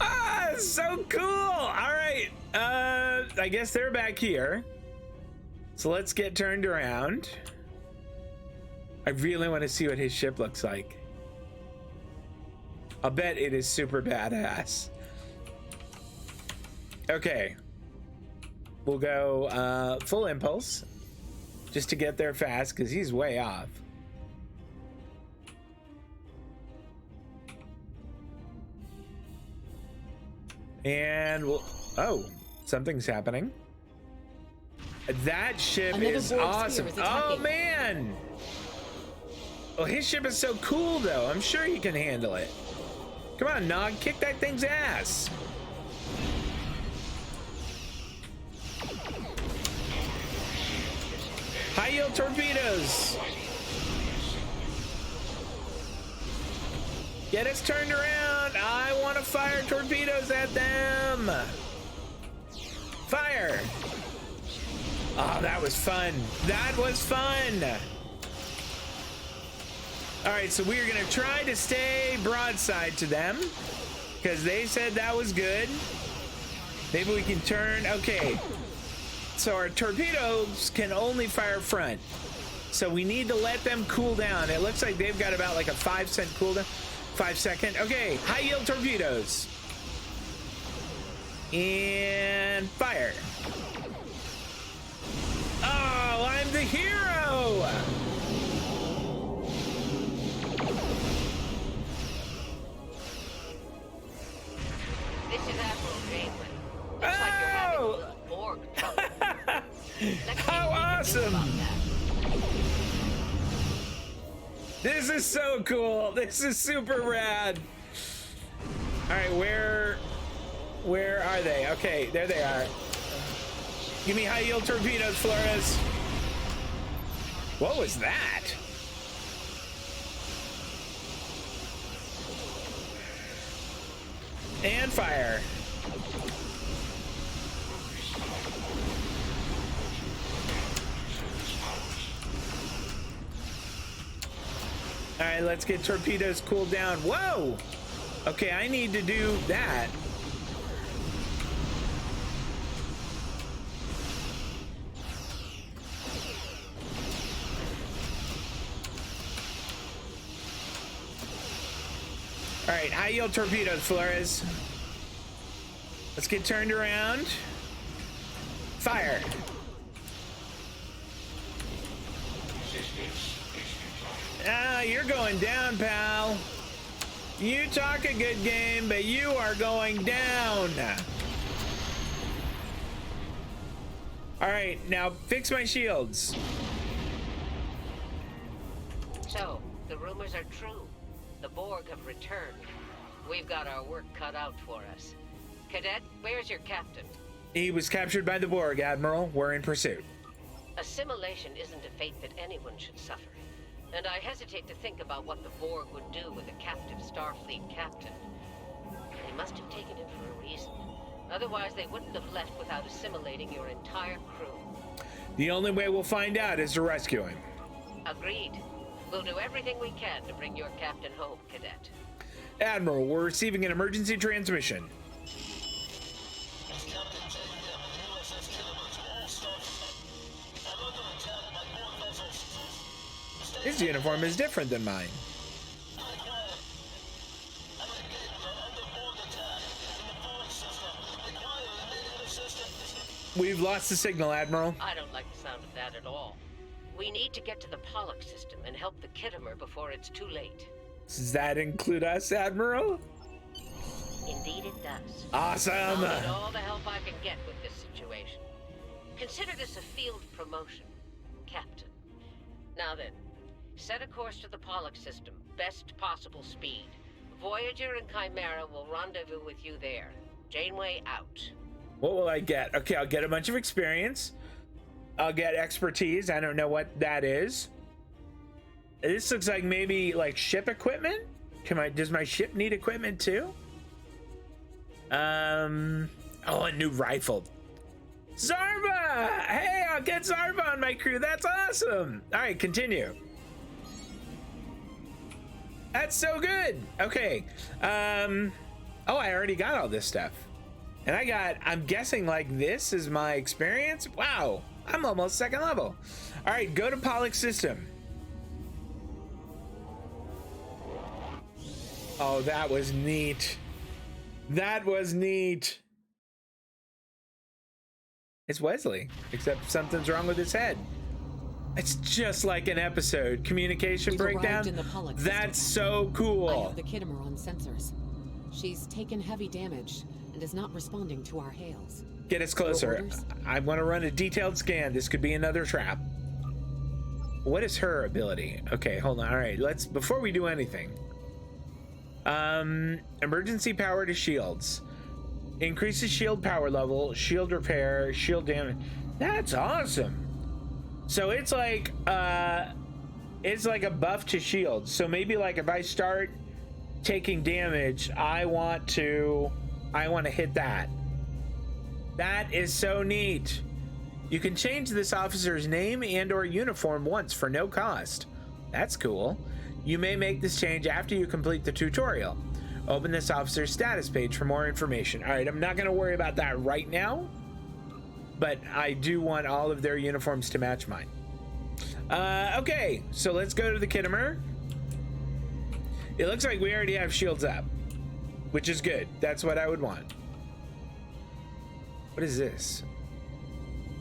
A: Ah, so cool. All right. I guess they're back here. So let's get turned around. I really want to see what his ship looks like. I'll bet it is super badass. Okay. We'll go full impulse just to get there fast because he's way off. And we'll, oh, something's happening. That ship
F: Another
A: is
F: Borg
A: awesome.
F: sphere is
A: Oh
F: attacking.
A: man. Well, his ship is so cool though. I'm sure he can handle it. Come on, Nog, kick that thing's ass. High yield torpedoes. Get us turned around. I want to fire torpedoes at them. Fire. Oh, that was fun. That was fun. All right, so we are gonna try to stay broadside to them because they said that was good. Maybe we can turn. Okay, so our torpedoes can only fire front, so we need to let them cool down. It looks like they've got about like a 5-second cooldown. 5 second. Okay, high yield torpedoes and fire. Oh, I'm the hero.
O: This is Admiral Janeway. Looks like you're having Borg trouble.
A: How awesome! This is so cool. This is super rad. All right, where are they? Okay, there they are. Give me high yield torpedoes, Flores. What was that? And fire. All right, let's get torpedoes cooled down. Whoa! Okay, I need to do that. All right, high yield torpedoes, Flores. Let's get turned around. Fire. Ah, you're going down, pal. You talk a good game, but you are going down. All right, now fix my shields.
O: So, the rumors are true. The Borg have returned. We've got our work cut out for us. Cadet, where's your captain?
A: He was captured by the Borg, Admiral. We're in pursuit.
O: Assimilation isn't a fate that anyone should suffer. And I hesitate to think about what the Borg would do with a captive Starfleet captain. They must have taken him for a reason. Otherwise, they wouldn't have left without assimilating your entire crew.
A: The only way we'll find out is to rescue him.
O: Agreed. We'll do everything we can to bring your captain home, Cadet.
A: Admiral, we're receiving an emergency transmission. His uniform is different than mine. We've lost the signal, Admiral.
O: I don't like the sound of that at all. We need to get to the Pollock system and help the Khitomer before it's too late.
A: Does that include us, Admiral?
O: Indeed it does.
A: Awesome!
O: I'll need all the help I can get with this situation. Consider this a field promotion, Captain. Now then, set a course to the Pollock system, best possible speed. Voyager and Chimera will rendezvous with you there. Janeway out.
A: What will I get? Okay, I'll get a bunch of experience. I'll get expertise. I don't know what that is. This looks like maybe like ship equipment. Does my ship need equipment too? Oh, a new rifle. Zarba! Hey, I'll get Zarba on my crew. That's awesome. All right, continue. That's so good. Okay. Oh, I already got all this stuff. And I'm guessing like this is my experience. Wow. I'm almost second level. All right, go to Pollock system. Oh, that was neat. That was neat. It's Wesley, except something's wrong with his head. It's just like an episode. Communication
F: We've
A: breakdown.
F: In the Pollock
A: That's
F: system.
A: so cool.
F: I have the Khitomer on sensors. She's taken heavy damage and is not responding to our hails.
A: Get us closer. I want to run a detailed scan. This could be another trap. What is her ability? Okay, hold on. All right, before we do anything. Emergency power to shields. Increases shield power level, shield repair, shield damage. That's awesome. So it's like a buff to shields. So maybe like if I start taking damage, I want to hit that. That is so neat. You can change this officer's name and or uniform once for no cost. That's cool. You may make this change after you complete the tutorial. Open this officer's status page for more information. All right, I'm not going to worry about that right now, but I do want all of their uniforms to match mine. Okay, so let's go to the Kittimer. It looks like we already have shields up, which is good. That's what I would want. What is this?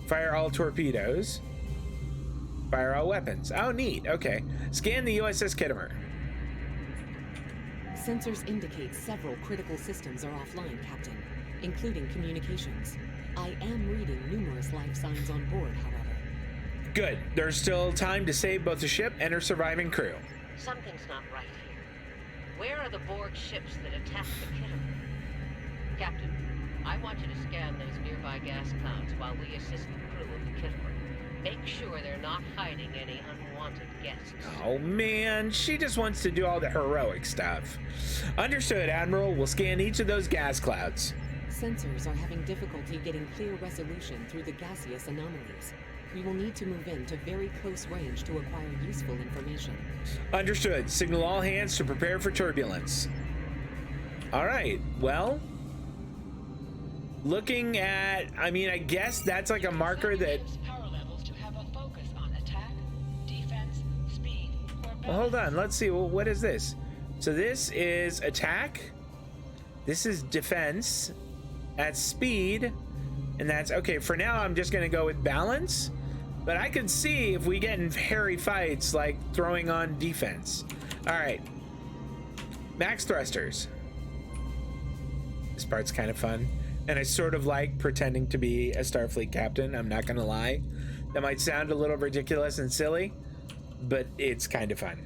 A: Fire all torpedoes. Fire all weapons. Oh, neat. Okay. Scan the USS Kittimer.
F: Sensors indicate several critical systems are offline, Captain, including communications. I am reading numerous life signs on board, however.
A: Good. There's still time to save both the ship and her surviving crew.
O: Something's not right here. Where are the Borg ships that attacked the Kittimer? Captain, I want you to scan those nearby gas clouds while we assist the crew of the Kittimer. Make sure they're not hiding any unwanted guests.
A: Oh man, she just wants to do all the heroic stuff. Understood, Admiral. We'll scan each of those gas clouds.
F: Sensors are having difficulty getting clear resolution through the gaseous anomalies. We will need to move in to very close range to acquire useful information.
A: Understood. Signal all hands to prepare for turbulence. All right, well, looking at, I mean, I guess that's like a marker that...
C: Power levels to have a focus on attack, defense, speed, or
A: Well, hold on, let's see, well, what is this? So this is attack, this is defense, that's speed, and that's, okay, for now I'm just gonna go with balance, but I could see if we get in hairy fights, like throwing on defense. All right, max thrusters. This part's kind of fun. And I sort of like pretending to be a Starfleet captain, I'm not gonna lie. That might sound a little ridiculous and silly, but it's kind of fun.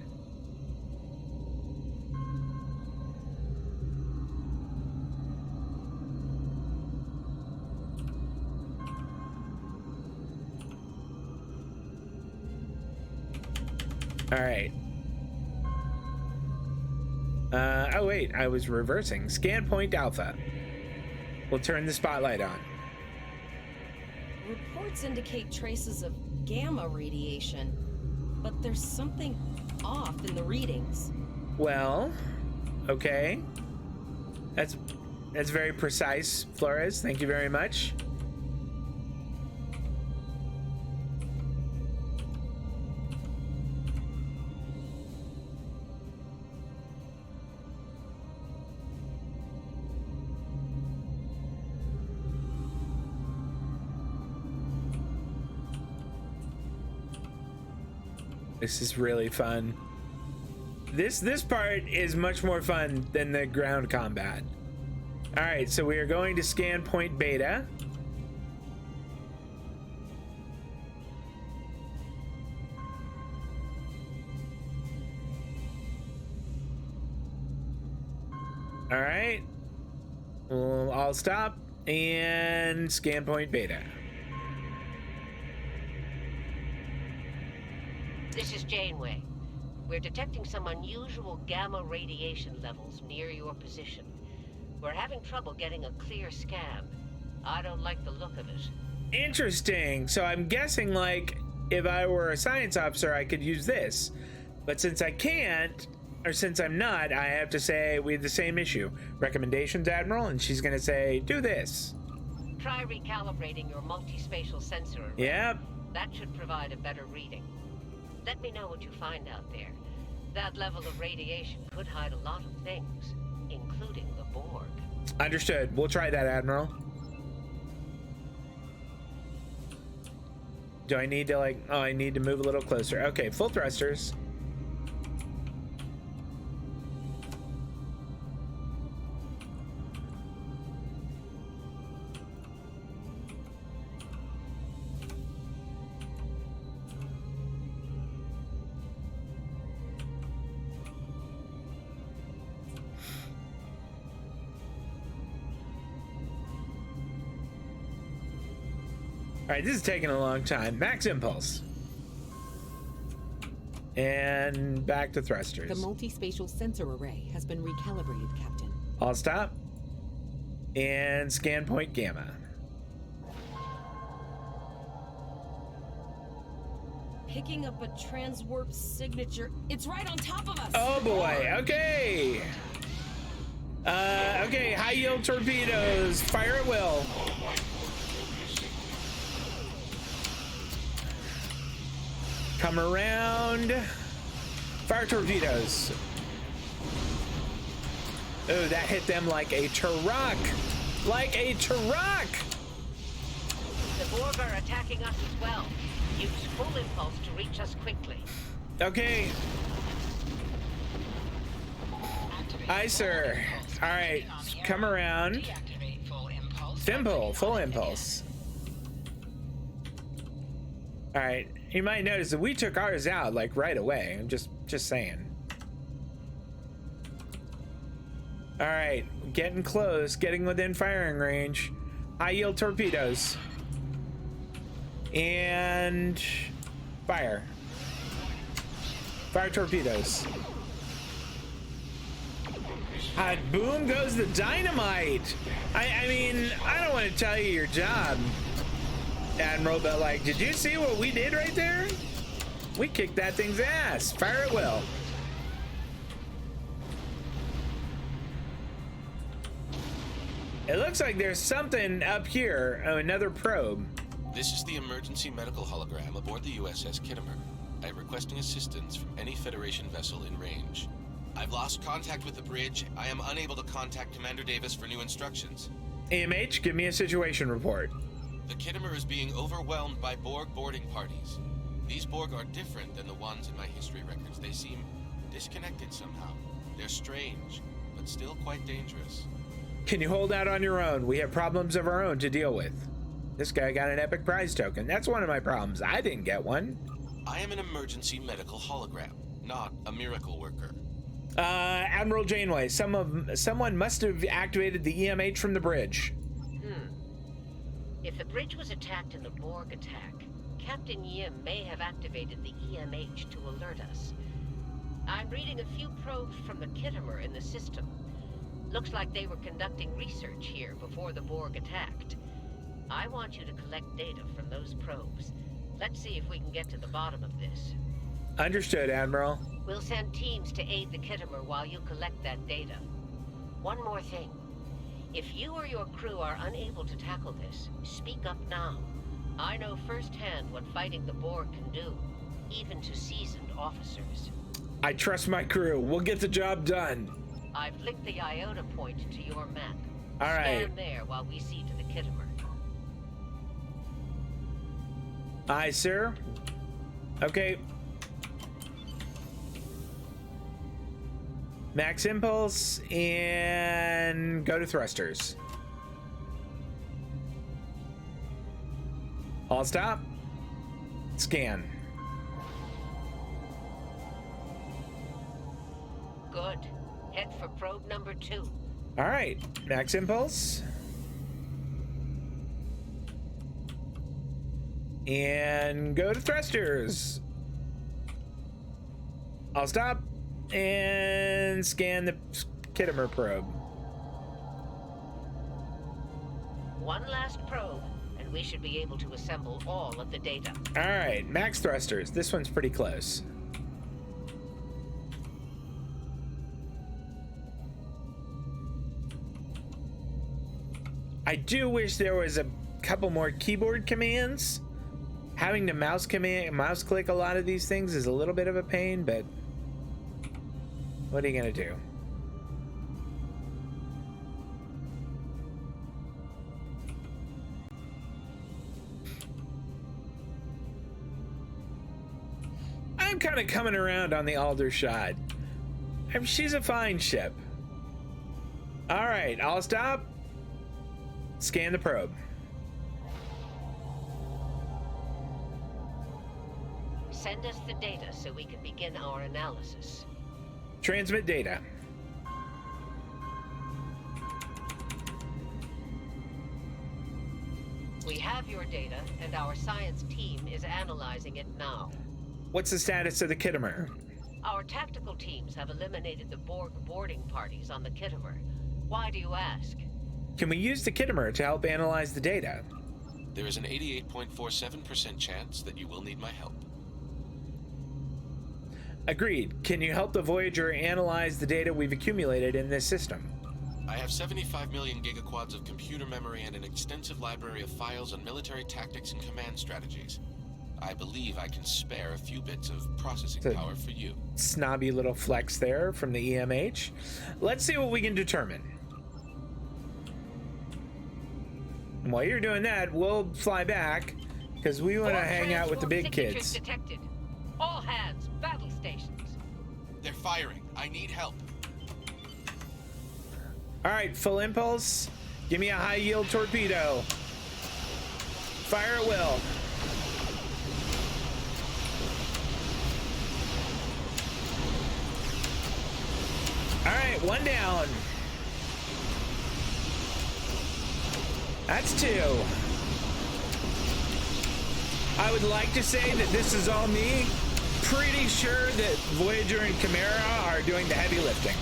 A: All right. Oh wait, I was reversing. Scan point Alpha. We'll turn the spotlight on.
D: Reports indicate traces of gamma radiation, but there's something off in the readings.
A: Well, okay. That's very precise, Flores. Thank you very much. This is really fun. This part is much more fun than the ground combat. All right, so we are going to scan point Beta. All right, well, I'll stop and scan point Beta.
O: This is Janeway. We're detecting some unusual gamma radiation levels near your position. We're having trouble getting a clear scan. I don't like the look of it.
A: Interesting. So I'm guessing, like, if I were a science officer, I could use this. But since I can't, or since I'm not, I have to say we have the same issue. Recommendations, Admiral? And she's going to say, do this.
O: Try recalibrating your multispatial sensor array.
A: Yep.
O: That should provide a better reading. Let me know what you find out there. That level of radiation could hide a lot of things, including the Borg.
A: Understood. We'll try that, Admiral. Do I need to, like, oh, I need to move a little closer. Okay, full thrusters. All right, this is taking a long time. Max impulse. And back to thrusters.
F: The multispatial sensor array has been recalibrated, Captain.
A: I'll stop. And scan point Gamma.
D: picking up a transwarp signature. It's right on top of us.
A: Oh boy. Okay. Okay. High yield torpedoes. Fire at will. Come around. Fire torpedoes. Oh, that hit them like a Turok. Like a Turok.
O: The Borg are attacking us as well. Use full impulse to reach us quickly.
A: Okay. Aye, sir. All right, come around. Thimble, full impulse. All right. You might notice that we took ours out like right away. I'm just saying. All right, getting close, getting within firing range. High yield torpedoes. And fire. Fire torpedoes. Boom goes the dynamite. I mean, I don't want to tell you your job, Admiral, but like, did you see what we did right there? We kicked that thing's ass. Fire at will. It looks like there's something up here. Oh, another probe.
P: This is the emergency medical hologram aboard the USS Kittimer. I am requesting assistance from any Federation vessel in range. I've lost contact with the bridge. I am unable to contact Commander Davis for new instructions.
A: AMH, give me a situation report.
P: The Kittimer is being overwhelmed by Borg boarding parties. These Borg are different than the ones in my history records. They seem disconnected somehow. They're strange, but still quite dangerous.
A: Can you hold out on your own? We have problems of our own to deal with. This guy got an epic prize token. That's one of my problems. I didn't get one.
P: I am an emergency medical hologram, not a miracle worker.
A: Admiral Janeway, someone must have activated the EMH from the bridge.
O: If the bridge was attacked in the Borg attack, Captain Yim may have activated the EMH to alert us. I'm reading a few probes from the Kittimer in the system. Looks like they were conducting research here before the Borg attacked. I want you to collect data from those probes. Let's see if we can get to the bottom of this.
A: Understood, Admiral.
O: We'll send teams to aid the Kittimer while you collect that data. One more thing. If you or your crew are unable to tackle this, speak up now. I know firsthand what fighting the Borg can do, even to seasoned officers.
A: I trust my crew. We'll get the job done.
O: I've linked the Iota point to your map.
A: All right.
O: Stand there while we see to the Kittimer.
A: Aye, sir. Okay. Max impulse and go to thrusters. All stop. Scan.
O: Good. Head for probe number 2.
A: All right. Max impulse. And go to thrusters. I'll stop and scan the Kittimer probe.
O: One last probe, and we should be able to assemble all of the data.
A: All right, max thrusters. This one's pretty close. I do wish there was a couple more keyboard commands. Having to mouse click a lot of these things is a little bit of a pain, but what are you gonna do? I'm kind of coming around on the Aldershot. I mean, she's a fine ship. All right, I'll stop. Scan the probe.
O: Send us the data so we can begin our analysis.
A: Transmit data.
O: We have your data, and our science team is analyzing it now.
A: What's the status of the Kittimer?
O: Our tactical teams have eliminated the Borg boarding parties on the Kittimer. Why do you ask?
A: Can we use the Kittimer to help analyze the data?
P: There is an 88.47% chance that you will need my help.
A: Agreed. Can you help the Voyager analyze the data we've accumulated in this system?
P: I have 75 million gigaquads of computer memory and an extensive library of files on military tactics and command strategies. I believe I can spare a few bits of processing power for you.
A: Snobby little flex there from the EMH. Let's see what we can determine. And while you're doing that, we'll fly back because we want to hang out with the big kids.
O: Detected. All hands, battle stations.
P: They're firing. I need help.
A: All right, full impulse. Give me a high yield torpedo. Fire at will. All right, one down. That's two. I would like to say that this is all me. Pretty sure that Voyager and Chimera are doing the heavy lifting.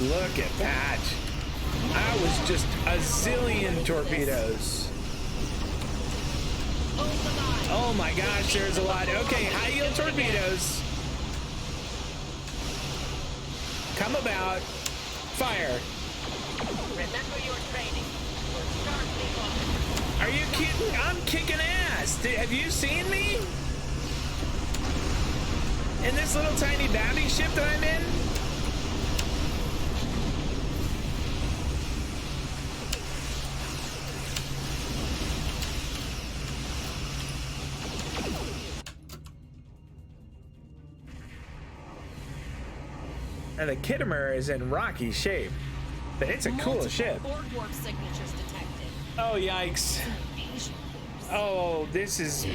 A: Look at that. That was just a zillion torpedoes. Oh my gosh, there's a lot. Okay, high yield torpedoes. Come about. Fire.
O: Remember your training. We'll start the off.
A: Are you kidding? I'm kicking ass. Have you seen me? In this little tiny babby ship that I'm in? And the Khitomer is in rocky shape, but it's a cool ship.
D: Borg warp signatures detected.
A: Oh yikes! Oh, this is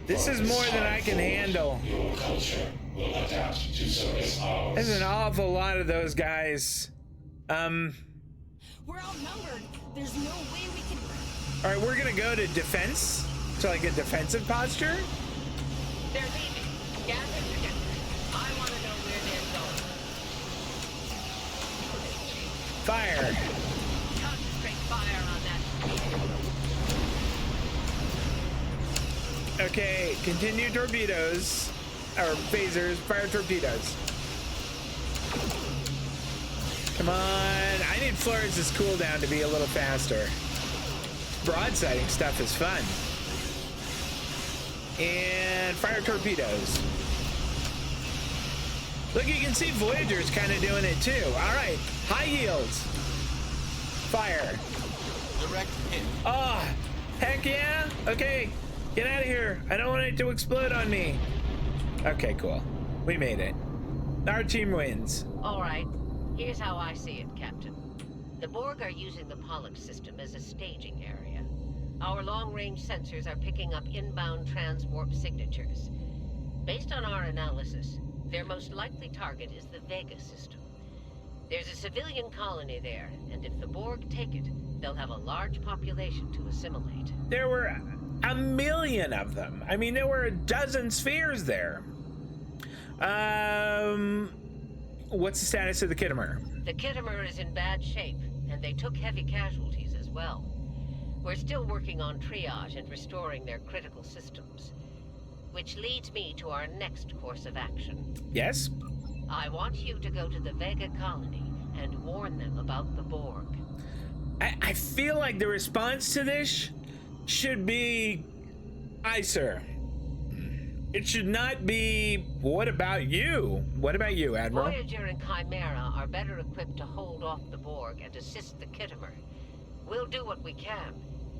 A: more than I can handle.
Q: Your culture will adapt to service ours.
A: There's an awful lot of those guys.
D: We're outnumbered. There's no way we can.
A: All right, we're gonna go to defense, to like a defensive posture.
O: They're leaving. Gather together. I want to know where they're going.
A: Fire.
O: Concentrate fire on that.
A: Okay, continue torpedoes, or phasers, fire torpedoes. Come on, I need Flores' cooldown to be a little faster. Broadsiding stuff is fun. And fire torpedoes. Look, you can see Voyager's kind of doing it too. All right, high yields. Fire.
P: Direct hit.
A: Oh, heck yeah. Okay, get out of here. I don't want it to explode on me. Okay, cool. We made it. Our team wins.
O: All right. Here's how I see it, Captain. The Borg are using the Pollux system as a staging area. Our long-range sensors are picking up inbound transwarp signatures. Based on our analysis, their most likely target is the Vega system. There's a civilian colony there, and if the Borg take it, they'll have a large population to assimilate.
A: There were a million of them. I mean, there were a dozen spheres there. What's the status of the Khitomer?
O: The Khitomer is in bad shape, and they took heavy casualties as well. We're still working on triage and restoring their critical systems. Which leads me to our next course of action.
A: Yes?
O: I want you to go to the Vega colony and warn them about the Borg.
A: I feel like the response to this should be, aye, sir. It should not be, what about you? What about you, Admiral?
O: Voyager and Chimera are better equipped to hold off the Borg and assist the Khitomer. We'll do what we can,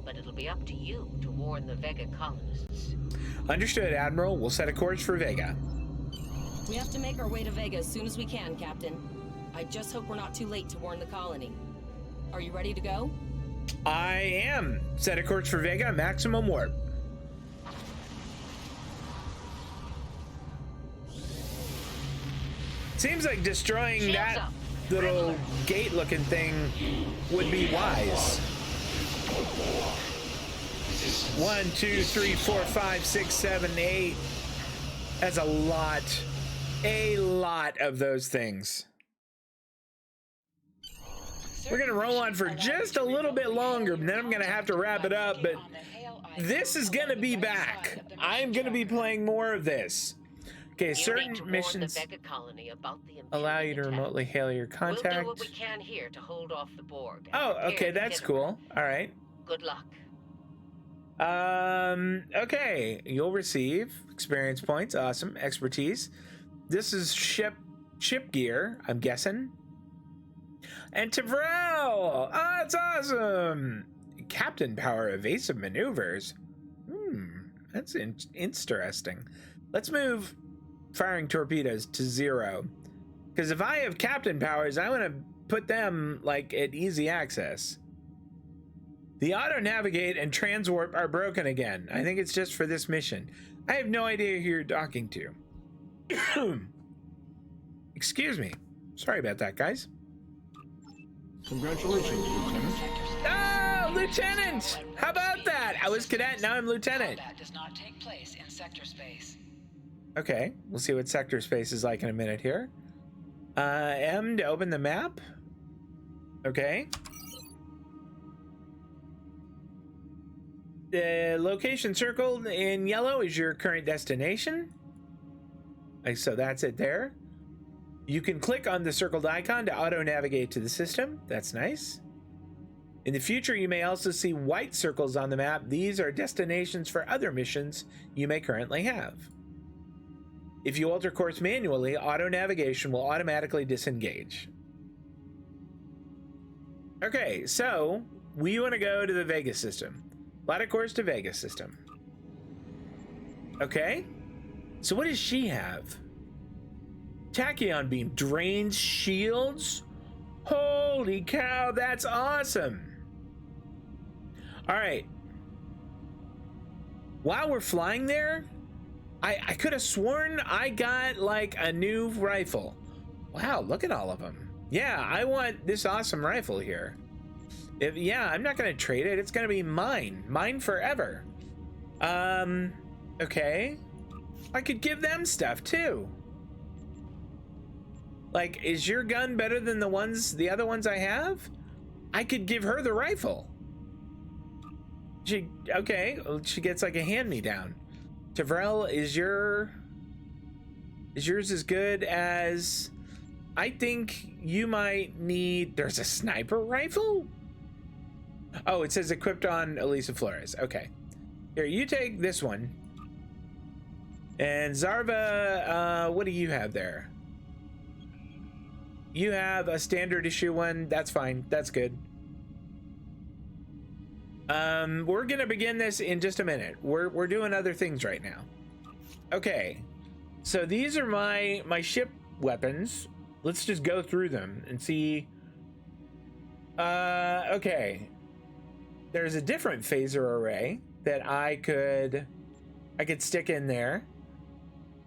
O: but it'll be up to you to warn the Vega colonists.
A: Understood, Admiral. We'll set a course for Vega.
D: We have to make our way to Vega as soon as we can, Captain. I just hope we're not too late to warn the colony. Are you ready to go?
A: I am. Set a course for Vega, maximum warp. Seems like destroying that little gate-looking thing would be wise. 1, 2, 3, 4, 5, 6, 7, 8. That's a lot. A lot of those things. We're gonna roll on for just a little bit longer, and then I'm gonna have to wrap it up, but this is gonna be back. I'm gonna be playing more of this. Okay, certain missions
O: the Vega colony about the
A: allow you to remotely hail your contact.
O: We'll do what we can here to hold off the Borg.
A: Oh, okay, that's cool. All right.
O: Good luck.
A: Okay, you'll receive experience points. Awesome. Expertise. This is ship gear, I'm guessing. And Tavrel! Oh, that's awesome! Captain power evasive maneuvers. That's interesting. Let's move firing torpedoes to 0. Because if I have captain powers, I want to put them like at easy access. The auto-navigate and transwarp are broken again. I think it's just for this mission. I have no idea who you're talking to. Excuse me. Sorry about that, guys.
B: Congratulations, Lieutenant.
A: Oh, Lieutenant! How about that? I was cadet, now I'm Lieutenant.
C: Combat does not take place in sector space.
A: Okay, we'll see what sector space is like in a minute here. M to open the map. Okay. The location circled in yellow is your current destination. So that's it there. You can click on the circled icon to auto-navigate to the system. That's nice. In the future, you may also see white circles on the map. These are destinations for other missions you may currently have. If you alter course manually, auto-navigation will automatically disengage. Okay, so we want to go to the Vega system. Ladder course to Vega system. Okay, so what does she have? Tachyon beam drains shields. Holy cow, that's awesome. All right. While we're flying there, I could have sworn I got like a new rifle. Wow, look at all of them. Yeah, I want this awesome rifle here. Yeah, I'm not gonna trade it. It's gonna be mine forever. Okay. I could give them stuff too. Like, is your gun better than the other ones I have? I could give her the rifle. Okay, she gets like a hand-me-down. Tavrel, is yours as good as? I think you might need. There's a sniper rifle? Oh, it says equipped on Elisa Flores. Okay. Here, you take this one. And Zarva, what do you have there? You have a standard issue one. That's fine. That's good. We're gonna begin this in just a minute. We're doing other things right now. Okay. So these are my ship weapons. Let's just go through them and see. Okay. There's a different phaser array that I could stick in there.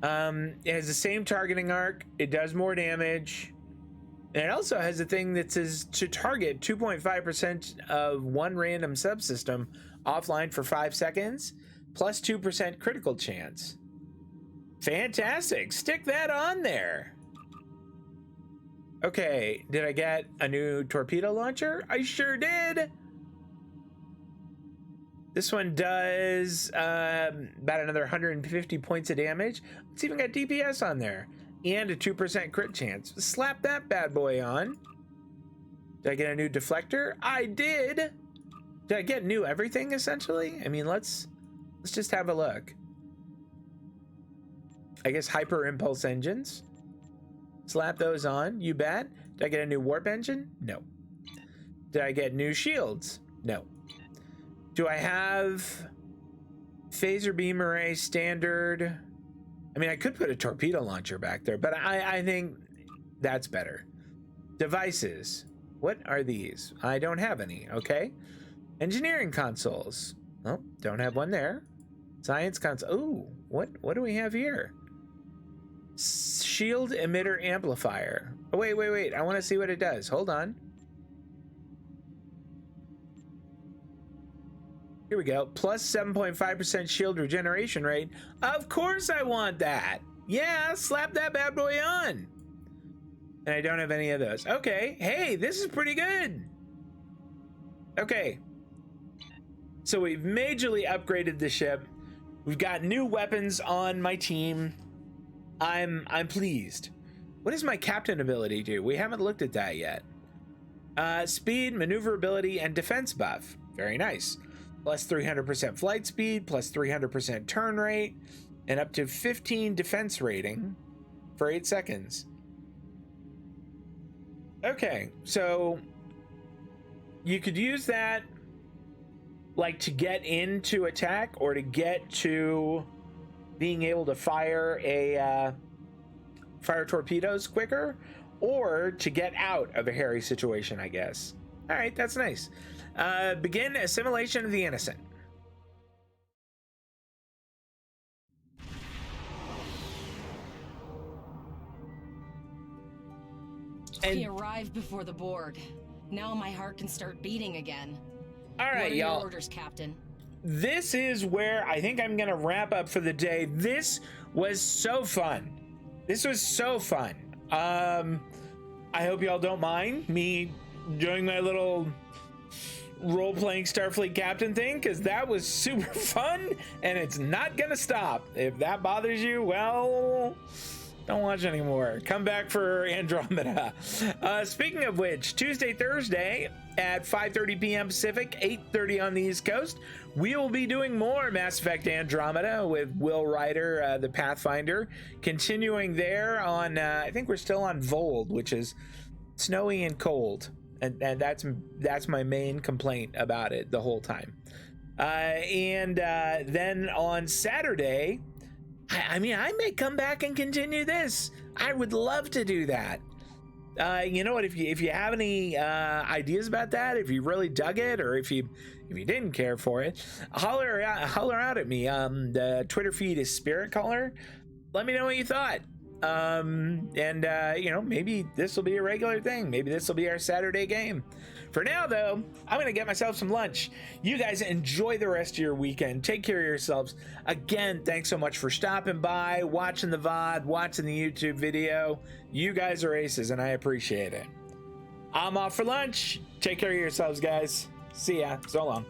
A: It has the same targeting arc. It does more damage. And it also has a thing that says to target 2.5% of one random subsystem offline for 5 seconds, plus 2% critical chance. Fantastic. Stick that on there. Okay, did I get a new torpedo launcher? I sure did. This one does about another 150 points of damage. It's even got DPS on there. And a 2% crit chance. Slap that bad boy on. Did I get a new deflector? I did. Did I get new everything, essentially? I mean, let's just have a look. I guess hyper impulse engines. Slap those on. You bet. Did I get a new warp engine? No. Did I get new shields? No. Do I have phaser beam array standard? I mean, I could put a torpedo launcher back there, but I think that's better. Devices. What are these? I don't have any. Okay. Engineering consoles. Oh, don't have one there. Science console. Ooh, what do we have here? Shield emitter amplifier. Oh, wait. I want to see what it does. Hold on. Here we go. Plus 7.5% shield regeneration rate. Of course I want that. Yeah, slap that bad boy on. And I don't have any of those. Okay. Hey, this is pretty good. Okay. So we've majorly upgraded the ship. We've got new weapons on my team. I'm pleased. What does my captain ability do? We haven't looked at that yet. Speed, maneuverability, and defense buff. Very nice. Plus 300% flight speed, plus 300% turn rate, and up to 15 defense rating for 8 seconds. Okay, so you could use that like to get into attack or to get to being able to fire torpedoes quicker, or to get out of a hairy situation, I guess. All right, that's nice. Begin assimilation of the innocent.
D: We arrived before the Borg. Now my heart can start beating again.
A: All right,
D: what are
A: y'all.
D: your orders, Captain?
A: This is where I think I'm gonna wrap up for the day. This was so fun. This was so fun. I hope y'all don't mind me doing my little role-playing Starfleet captain thing, because that was super fun, and it's not gonna stop. If that bothers you, well, don't watch anymore. Come back for Andromeda. Speaking of which, Tuesday, Thursday at 5:30 p.m. Pacific, 8:30 on the East Coast, we will be doing more Mass Effect Andromeda with Will Ryder, the Pathfinder, continuing there on, I think we're still on Vold, which is snowy and cold. And that's my main complaint about it the whole time. Then on Saturday, I mean, I may come back and continue this. I would love to do that. You know what? If you have any ideas about that, if you really dug it, or if you didn't care for it, holler out at me. The Twitter feed is Spirit Caller. Let me know what you thought. You know, maybe this will be a regular thing. Maybe this will be our Saturday game. For now, though, I'm gonna get myself some lunch. You guys enjoy the rest of your weekend. Take care of yourselves. Again, thanks so much for stopping by, watching the VOD, watching the YouTube video. You guys are aces, and I appreciate it. I'm off for lunch. Take care of yourselves, guys. See ya. So long.